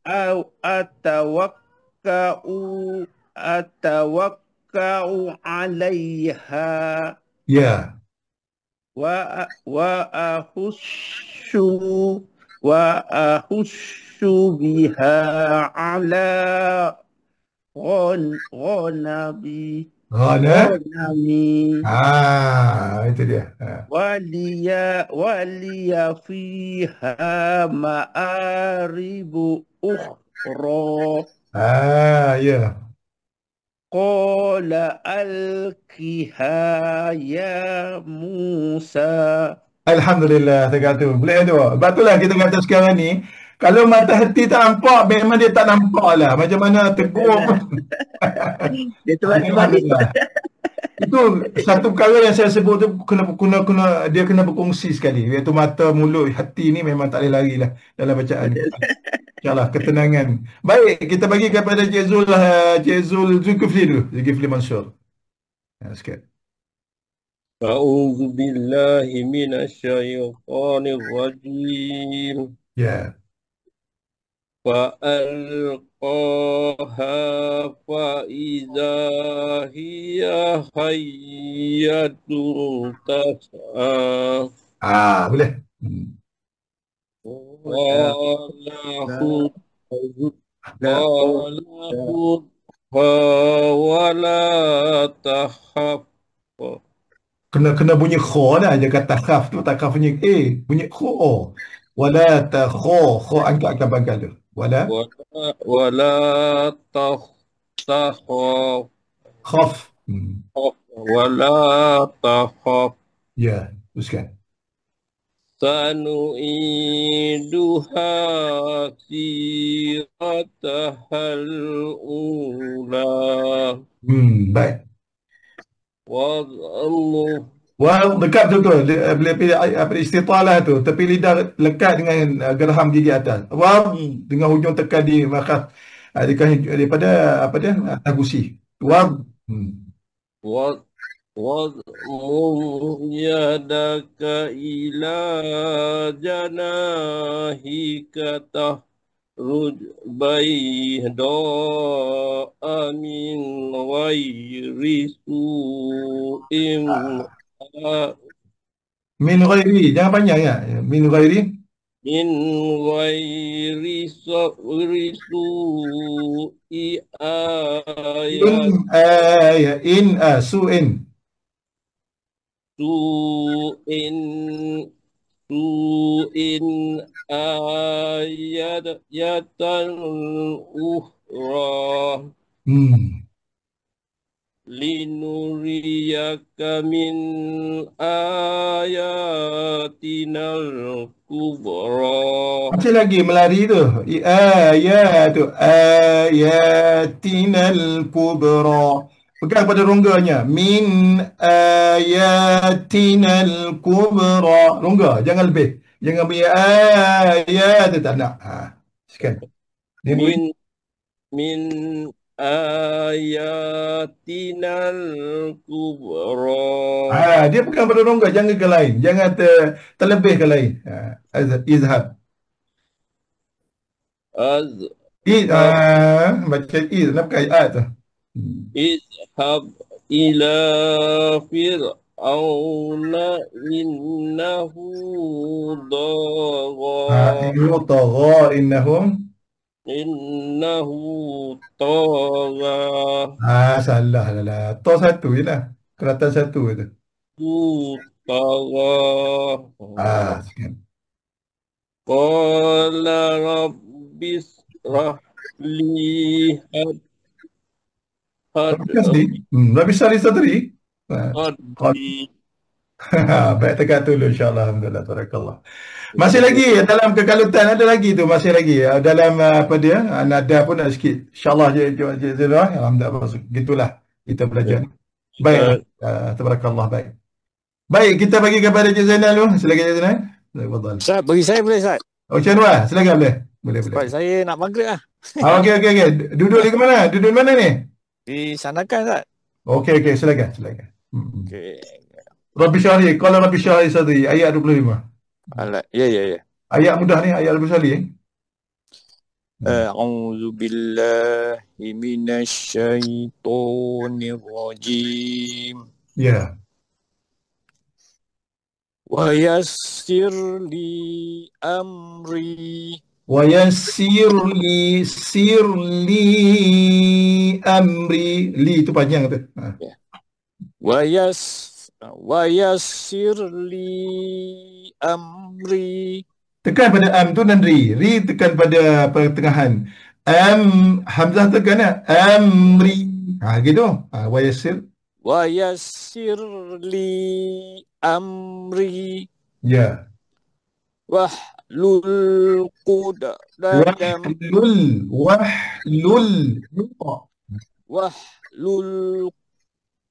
Atawakka'u 'alaiha Ya. wa ahussu biha 'ala ghanami. Itu dia. Waliya fiha ma'aribu ukhra. Ya. Qala alqiha ya Musa. Alhamdulillah, saya kata. Boleh tu. Betullah kita kata sekarang ni, kalau mata hati tak nampak, memang dia tak nampak lah. Macam mana tegur pun. Dia terbalik. Itu satu perkara yang saya sebut tu dia kena berkongsi sekali. Iaitu mata, mulut, hati ni memang tak boleh lari lah dalam bacaan ni. InsyaAllah, ketenangan. Baik, kita bagi kepada Cik Zulkifli dulu. Zulkifli Mansur. Sikit. A'udzu billahi minasyaitonir rajim. Ya. Fa'alqaha fa'iza hiya hayyatun tas'a. Boleh. Wala tahaf. Kena bunyi kho dah. Jangan takhaf tu. Takhaf bunyi bunyi kho. Wala takho. Kho angkat pangkal tu. Wala takhaf. Khaf. Wala takhaf. Ya, teruskan. Sanu'iduha siratahal ula. Baik. Dekat tu bila pilih istitalah tu, tepi lidah lekat dengan geraham gigi atas. Dengan hujung tekan di makhas daripada atas gusi. Yadaka ila janahika tahruj bayda'a min ghairi su'in. Min ghairi, jangan panjang ya. Min ghairi su'i su'in ayatan ukhra. Linuriyaka min ayatinal kubra. Macam lagi melari tu. Ayatinal kubra. Pegang pada rongganya. Min ayatinal kubra. Rongga, jangan lebih. Jangan bunyi ayat, tak nak. Sekian. Min ayatinal kubra. Dia pegang pada rongga, jangan ke lain. Jangan terlebih ke lain. Izhab. Baca iz, nak pakai ayat tu. Izhab ila fir'auna innahu dagha. Innahu tagha. Salah lah. To satu je lah. Keratan satu je. Tagha. Sekian. Qala rabbis rahli Rabbis sali sadri. Baik, tegak dulu insya-Allah. Alhamdulillah, tabarakallah. Masih lagi dalam kekalutan, ada lagi tu, masih lagi dalam apa dia, nada pun ada sikit. Insya-Allah je alhamdulillah, gitulah kita belajar. Baik, tabarakallah, baik. Baik, kita bagi kepada Cik Zainal dulu. Silakan Cik Zainal. Tafadhal. Ustaz, bagi saya boleh Ustaz? Oh, Cik Anwar, silakan boleh. Boleh. Sebab saya nak maghrib lah. Okey. Duduk di mana? Duduk di mana ni? Di Sandakan Ustaz. Okey, silakan. Okey. Rabbi syarih, qala Rabbi syarih sadri, ayat 25. Ya. Ayat mudah ni, ayat Rabbi syarih. A'udzu billahi minasyaitonir rajim. Ya. Wa yassir li amri. Wa yassir li amri. Li itu panjang tu. Wa yassir li amri. Tekan pada am tu dan ri. Ri tekan pada pertengahan. Hamzah tekan ya. Amri. Gitu. Wa yassir. Wa yassir li amri. Ya. Wahlul uqdatam. Wahlul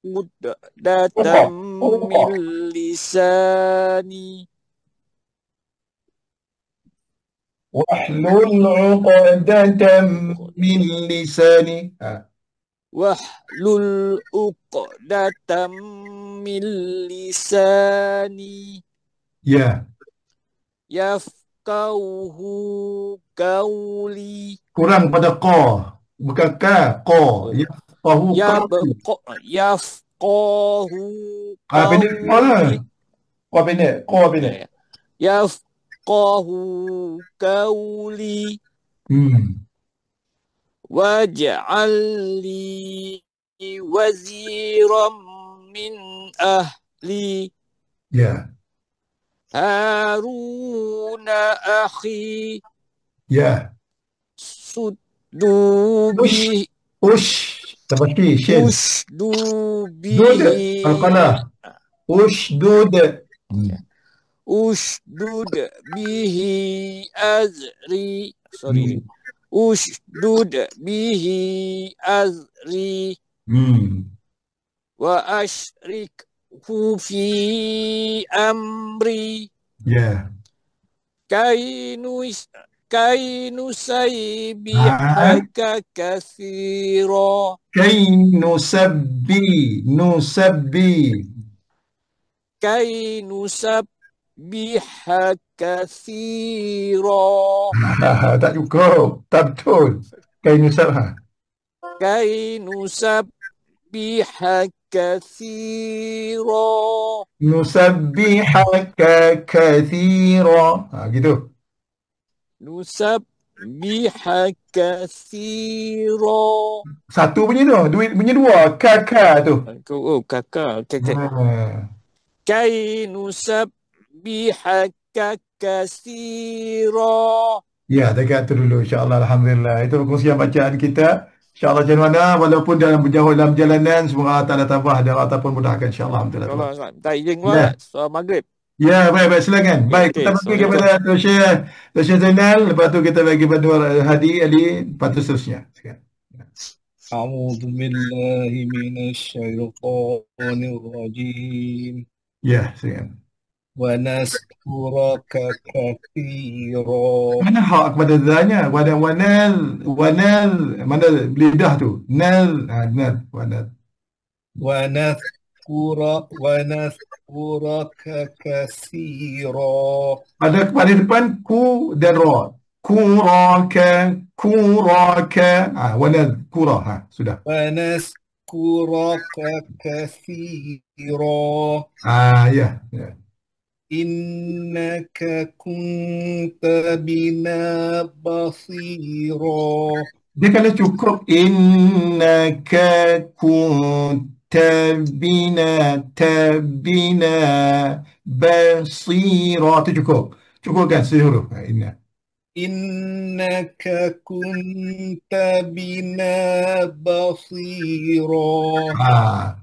uqdatam min lisani. Wahlul uqdatam min lisani. Wahlul uqdatam min lisani. Ya. Yafqahu qawli. Kurang pada qa. Bukan ka, qa. Yafqahu qawli. Yafqahu Pendek qa lah. Qa pendek. Yafqahu qawli. Waj'al li waziran min ahli. Ya. Haruna akhi. Ya. Suddu bihi. Seperti shin. Usdu Dud. bihi. Al-qalah. Usdud. Usdud bihi azri. Usdud bihi azri. Wa ashrikhu fi amri. Ya. Kainu saybihaka kathira. Kainu sabbihaka kathira. Tak cukup. Tak betul. Kainu sabbihaka kathira. Nusabbihaka kathira. Gitu. Nusabbihaka kathira. Satu bunyi tu. Bunyi dua. Kaka tu. Oh, kakak. Kainu sabbihaka kathira. Ya, dekat tu dulu. InsyaAllah. Alhamdulillah. Itu perkongsian bacaan kita. InsyaAllah macam mana, walaupun berjauh dalam perjalanan, semoga Allah Ta'ala tambah dan Allah Ta'ala pun mudahkan. InsyaAllah. Alhamdulillah. InsyaAllah. Tak izin buat soal maghrib. Ya, baik. Silakan. Baik, kita bagi kepada Tuan Syekh Zainal. Lepas tu kita bagi kepada Hadi Ali. Lepas tu seterusnya. A'udzu billahi minasyaitonir rajim. Ya, silakan. Wa naskuraka katsira. Mana hak kepada zanya? Wanal. Mana lidah tu? Nal. Wanal. Wa naskuraka katsira. Ada pada depan ku dan ra. Kuraka. Wanal. Kura. Sudah. Wa naskuraka katsira. Ya. Innaka kunta bina basira. Dia kena cukup innaka kunta bina basira. Itu cukup. Cukupkan sehuruf. Inna. إنك كنت بنا بصيرا.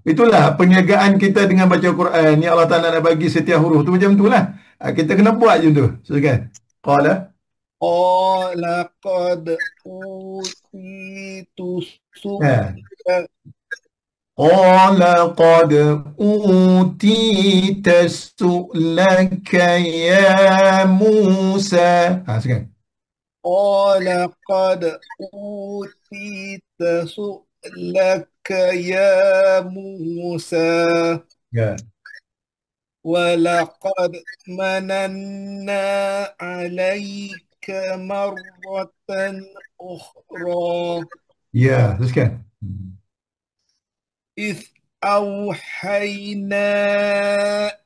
Itulah perniagaan kita dengan baca Quran. Ni Allah Ta'ala nak bagi setiap huruf tu macam tu lah. Kita kena buat je tu. Silakan. Qala. قال قد أوتيت سؤلك قال قد أوتيت سؤلك يا موسى. Silakan. قال قد أوتيت سؤلك يا موسى. ولقد مننا عليك مرة أخرى. Teruskan. إذ أوحينا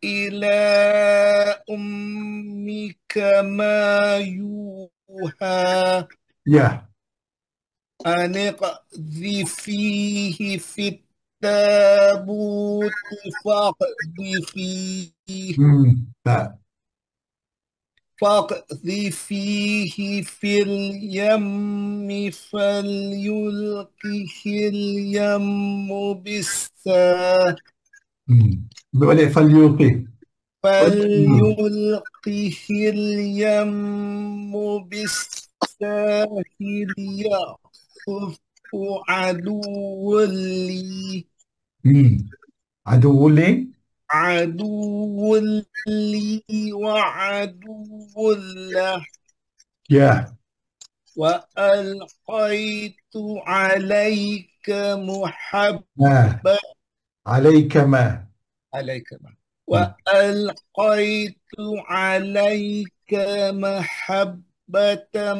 إلى أمك ما يوحى. أن اقذفيه في التابوت فاقذفيه في اليم فليلقه اليم بالساحل. فليلقه اليم بالساحل يأخذه عدو لي. عدو لي وعدو له. وألقيت عليك محبة. وألقيت عليك محبة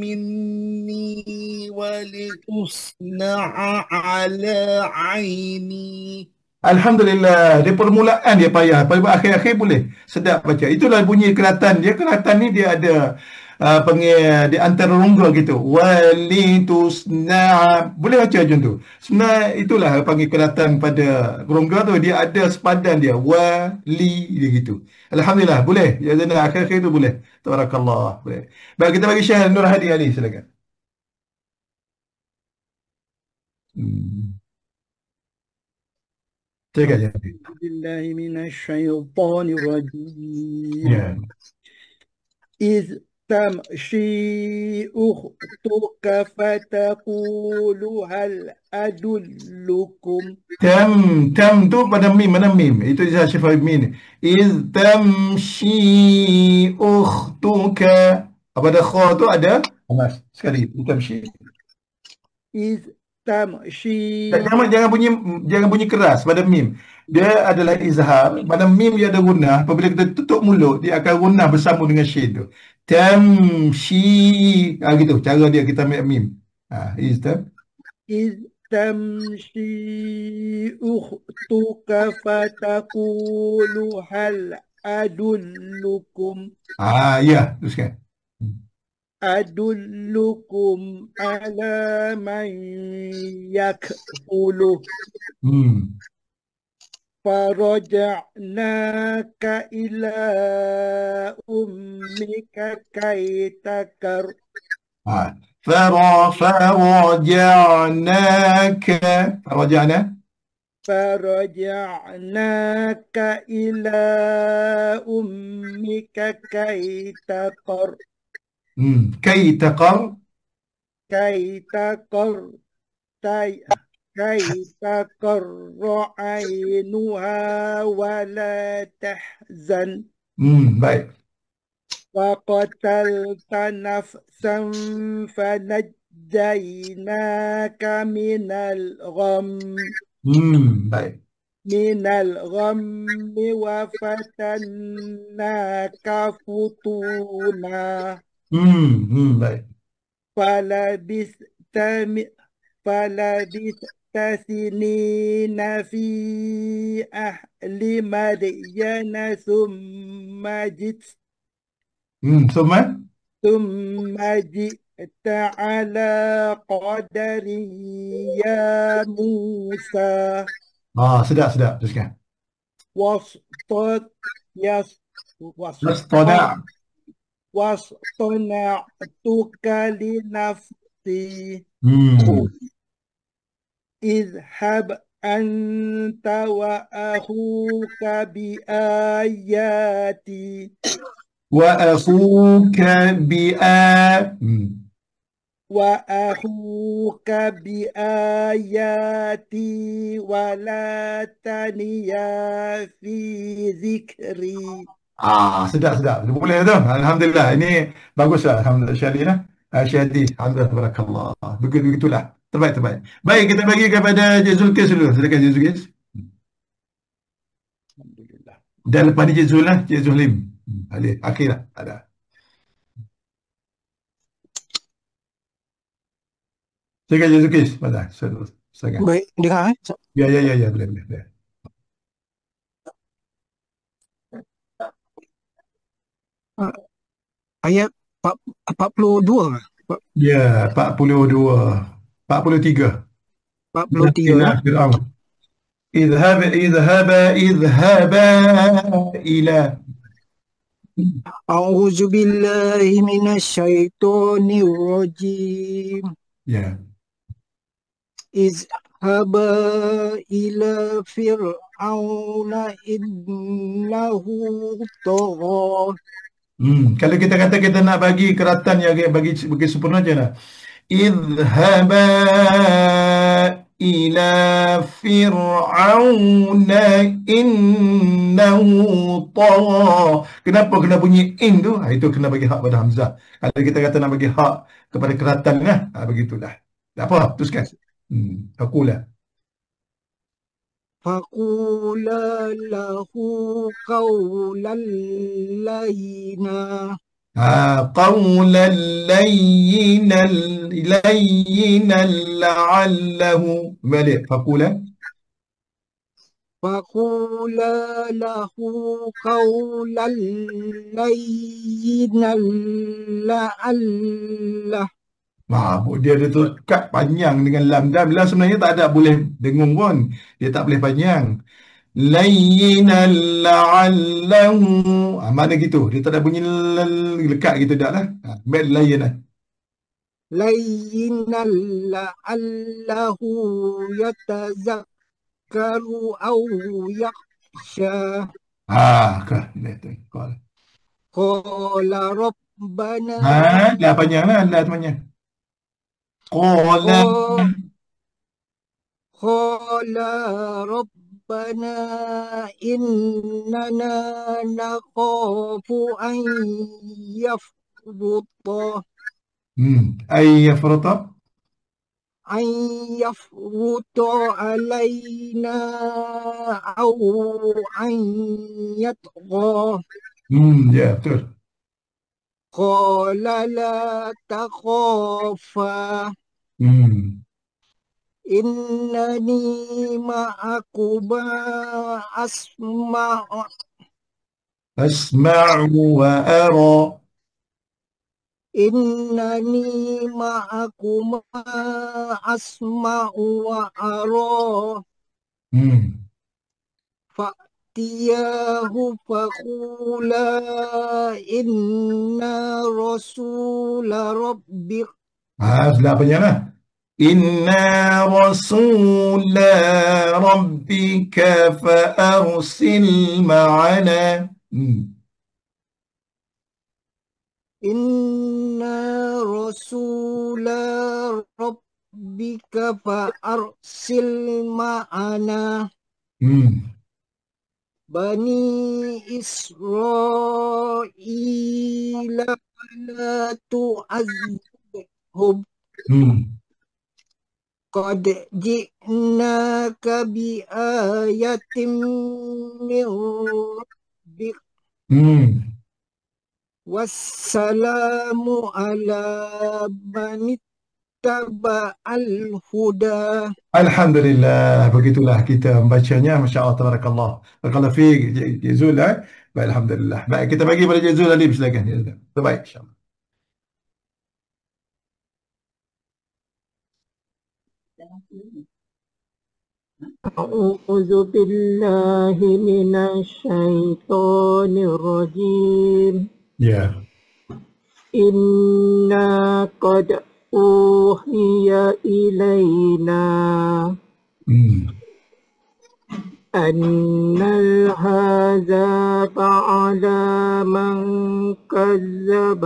مني ولتصنع على عيني. Alhamdulillah, dia permulaan dia payah, akhir-akhir boleh sedap baca. Itulah bunyi kelatan dia. Kelatan ni dia ada panggil di antara rongga gitu. Walitusna, boleh baca macam tu. Sebenarnya itulah panggil kelatan pada rongga tu, dia ada sepadan dia. Wali dia gitu. Alhamdulillah, boleh. Ya Zainal, akhir-akhir tu boleh. Tabarakallah, boleh. Baik, kita bagi Syekh Nur Hadi Ali, silakan. بالله من الشيطان الرجيم. إذ تمشي أختك فتقول هل أدلكم. Tam tu pada mim, mana mim? Itu Izah Syifah Min. Iz tamshi ukhtuka. Pada kha tu ada Mas sekali. Tamshi. Iz tamshi. Jangan bunyi keras pada mim. Dia adalah izhar. Pada mim dia ada gunnah. Apabila kita tutup mulut, dia akan gunnah bersama dengan syin tu. Tamshi. Gitu cara dia kita ambil mim. Iz tamshi ukhtuka fataqulu hal adullukum. Ya, teruskan. Adullukum ala man yakfuluh. Faraja'naka ila ummika kay takar. فرجعناك إلى أمك كي تقر. كي تقر عينها ولا تحزن. baik. وقتلت نفسا فنجيناك من الغم. baik. من الغم وفتناك فتونا. baik. فلبثت سنين في أهل مدين ثم جئت على قدر يا موسى. sedap teruskan. واصطنعتك لنفسي اذهب أنت وأخوك بآياتي وأخوك وأخوك بآياتي ولا تنيا في ذكري. sedap. Boleh tu. Alhamdulillah. Ini baguslah. Alhamdulillah. Syahdi Syahdi. Alhamdulillah. Tabarakallah. Begitulah. Terbaik. Baik, kita bagi kepada Cik Zulkis dulu. Silakan Cik Zulkis. Alhamdulillah. Dan lepas ni Cik Zul lah. Cik Zulim. Akhir lah. Ada. Silakan Cik Zulkis. Silakan. Baik, dengar Ya. Boleh. Ayat 42. Ya, 42. 43. 43. Fir'aun. اذهبا إلى أعوذ بالله من الشيطان الرجيم. اذهبا إلى فرعون إنه طغى. Kalau kita kata kita nak bagi keratan yang bagi sempurna je lah. اذهبا إلى فرعون إنه طغى. Kenapa kena bunyi in tu? Itu kena bagi hak pada Hamzah. Kalau kita kata nak bagi hak kepada keratan lah, begitulah. Tak apa, teruskan. Faqula lahu qawlan layyina. قولا لينا لعله ملئ. فقولا له قولا لينا لعله. Dia tu kat panjang dengan lam. Dan lam sebenarnya tak ada boleh dengung pun. Dia tak boleh panjang. Layyinan la'allahu. Mana gitu? Dia tak ada bunyi lekat gitu dah lah. Layyinan. Layyinan la'allahu yatazakkaru aw yakhsha. Qala rabbana. Dah panjang lah. Dah panjang. Qala rabbana innana nakhafu an yafruta. An yafruta alayna aw an yatgha. Ya, betul. Qala la takhafa. Innani ma'akuma asma'u wa ara. Innani ma'akuma asma'u wa ara. Fa'tiyahu faqula inna rasula rabbik. Sudah panjang lah. Inna rasula rabbika fa'arsil ma'ana. Inna rasula rabbika fa'arsil ma'ana. Bani Israila la tu'azzibhum. Qad ji'naka bi ayatin min rabbik. Wassalamu ala man ittaba'al huda. Alhamdulillah, begitulah kita membacanya. Masya Allah, tabarakallah. Barakallahu fiik, Cik Zul. Baik, alhamdulillah. Baik, kita bagi pada Cik Zul Alim, silakan. Terbaik, insya-Allah. A'udzu billahi minasy syaithanir rajim. Ya. إنا قد أوحي إلينا أن العذاب على من كذب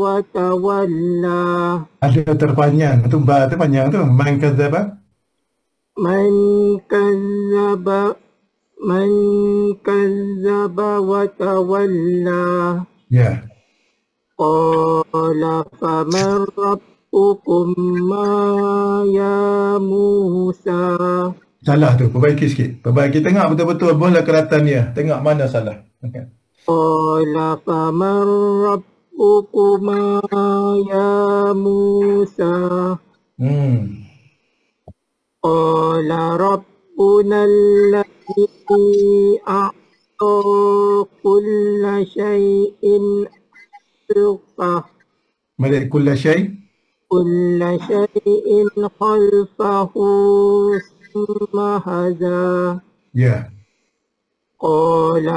وتولى. Ada terpanjang tu, ba tu panjang tu. Man kadzaba. من كذب وتولى. Ya. قال فمن ربكما يا موسى. Salah tu, perbaiki sikit. Perbaiki, tengok betul-betul bola keratan dia. Tengok mana salah. Okay. قال فمن ربكما يا موسى. قال ربنا الذي أعطى كل شيء خلقه. Malik kulla syai. كل شيء خلقه ثم هدى. Ya. قال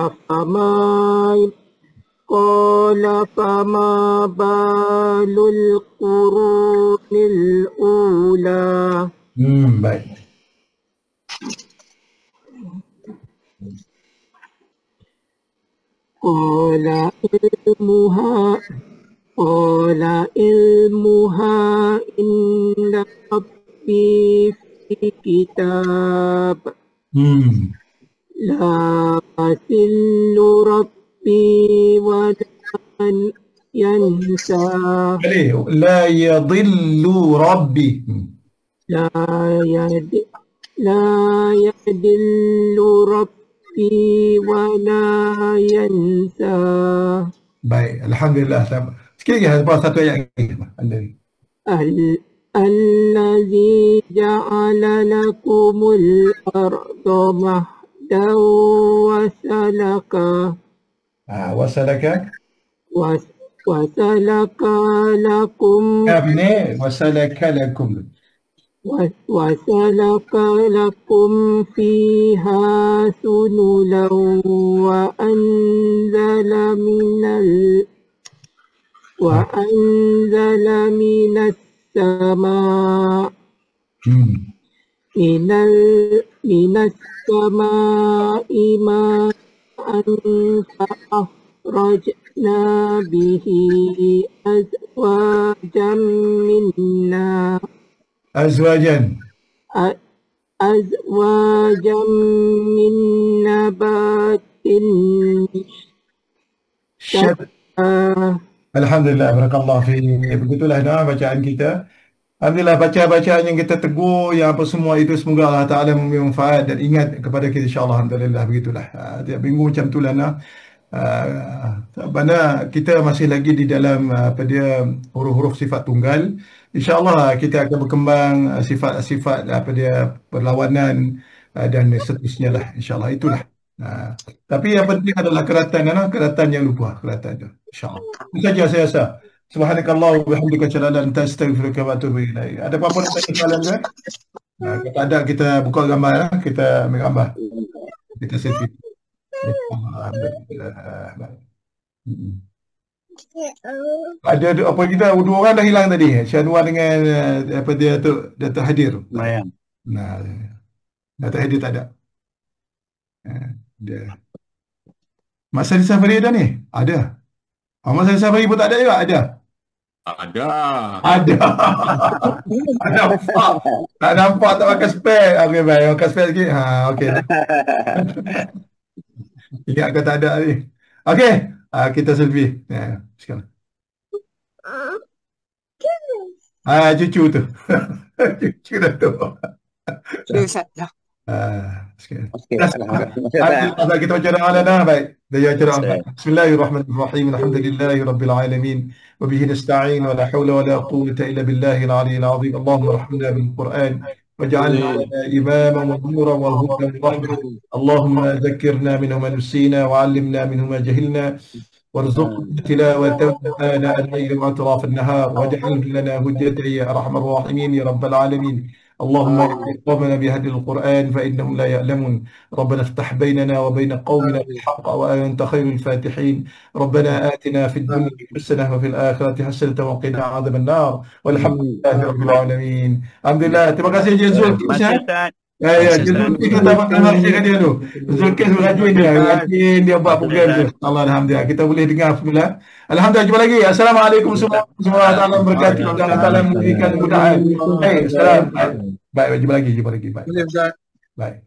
فما بال القرون الأولى. Baik. قال علمها عند ربي في كتاب. لا يضل ربي ولا ينسى. لا يضل ربي. لا يضل ربي ولا ينسى. Baik, alhamdulillah. Sikit lagi, lepas satu ayat lagi. الذي جعل لكم الأرض مهدا وسلك لكم فيها سنلا وأنزل من السماء من السماء ماء فأخرجنا به أزواجا من نبات Alhamdulillah, barakallah fi. Begitulah bacaan kita. Alhamdulillah, bacaan yang kita tegur, yang apa semua itu semoga Allah Ta'ala memberi manfaat dan ingat kepada kita, insyaAllah. Alhamdulillah, begitulah. Tiap minggu macam tu lah mana kita masih lagi di dalam huruf-huruf sifat tunggal. InsyaAllah kita akan berkembang sifat-sifat perlawanan dan seterusnya lah, insyaAllah. Itulah. Tapi yang penting adalah keratan yang lupa, keratan tu, insyaAllah. Itu saja saya rasa. Subhanakallah wa bihamdika asyhadu an la ilaha illa anta astaghfiruka wa atubu ilaik. Ada apa-apa nak tanya soalan ke? Kalau tak ada, kita buka gambar, kita ambil gambar, kita selfie. Ada apa, kita dua orang dah hilang tadi, Syanwar dengan Datuk Hadir. Datuk Hadir tak ada. Dia. Masa di Safari ada ni? Ada. Masa di Safari pun tak ada juga? Ada. Tak nampak, tak pakai spek. Okey, baik. Pakai spek sikit. Okey. Ingat kau tak ada ni. Okey. Kita selfie. Sekarang. Cucu tu. Cucu dah tu. Kita baca doa dah. Baik. Bismillahirrahmanirrahim. Alhamdulillahi rabbil alamin. Wa bihi nasta'in wa la hawla wa la quwwata illa billahil aliyyil azim. Allahumma rahmina bil Qur'an waj'alna imaman wa nuran wa hudan wa rahmah. Allahumma dhakkirna minhu ma nasina wa 'allimna minhu ma jahilna warzuqna tilawatahu ana al-layli wa atraf an-nahar waj'al lana hujjatan ya arhamar rahimin ya rabbal alamin. اللهم اهد قومنا بهدي القرآن فإنهم لا يعلمون. ربنا افتح بيننا وبين قومنا بالحق وأنت خير الفاتحين. ربنا آتنا في الدنيا حسنة وفي الآخرة حسنة وقنا عذاب النار والحمد لله رب العالمين. الحمد لله. Terima kasih Encik Zulkifli. Ya, Zulkifli kita kenal dengan dia tu. Zulkifli rajin dia buat program tu. Allah alhamdulillah kita boleh dengar semula. Alhamdulillah, jumpa lagi. Assalamualaikum warahmatullahi wabarakatuh. Allah Taala memberikan kemudahan. Assalamualaikum. Baik, jumpa lagi. Baik. Baik.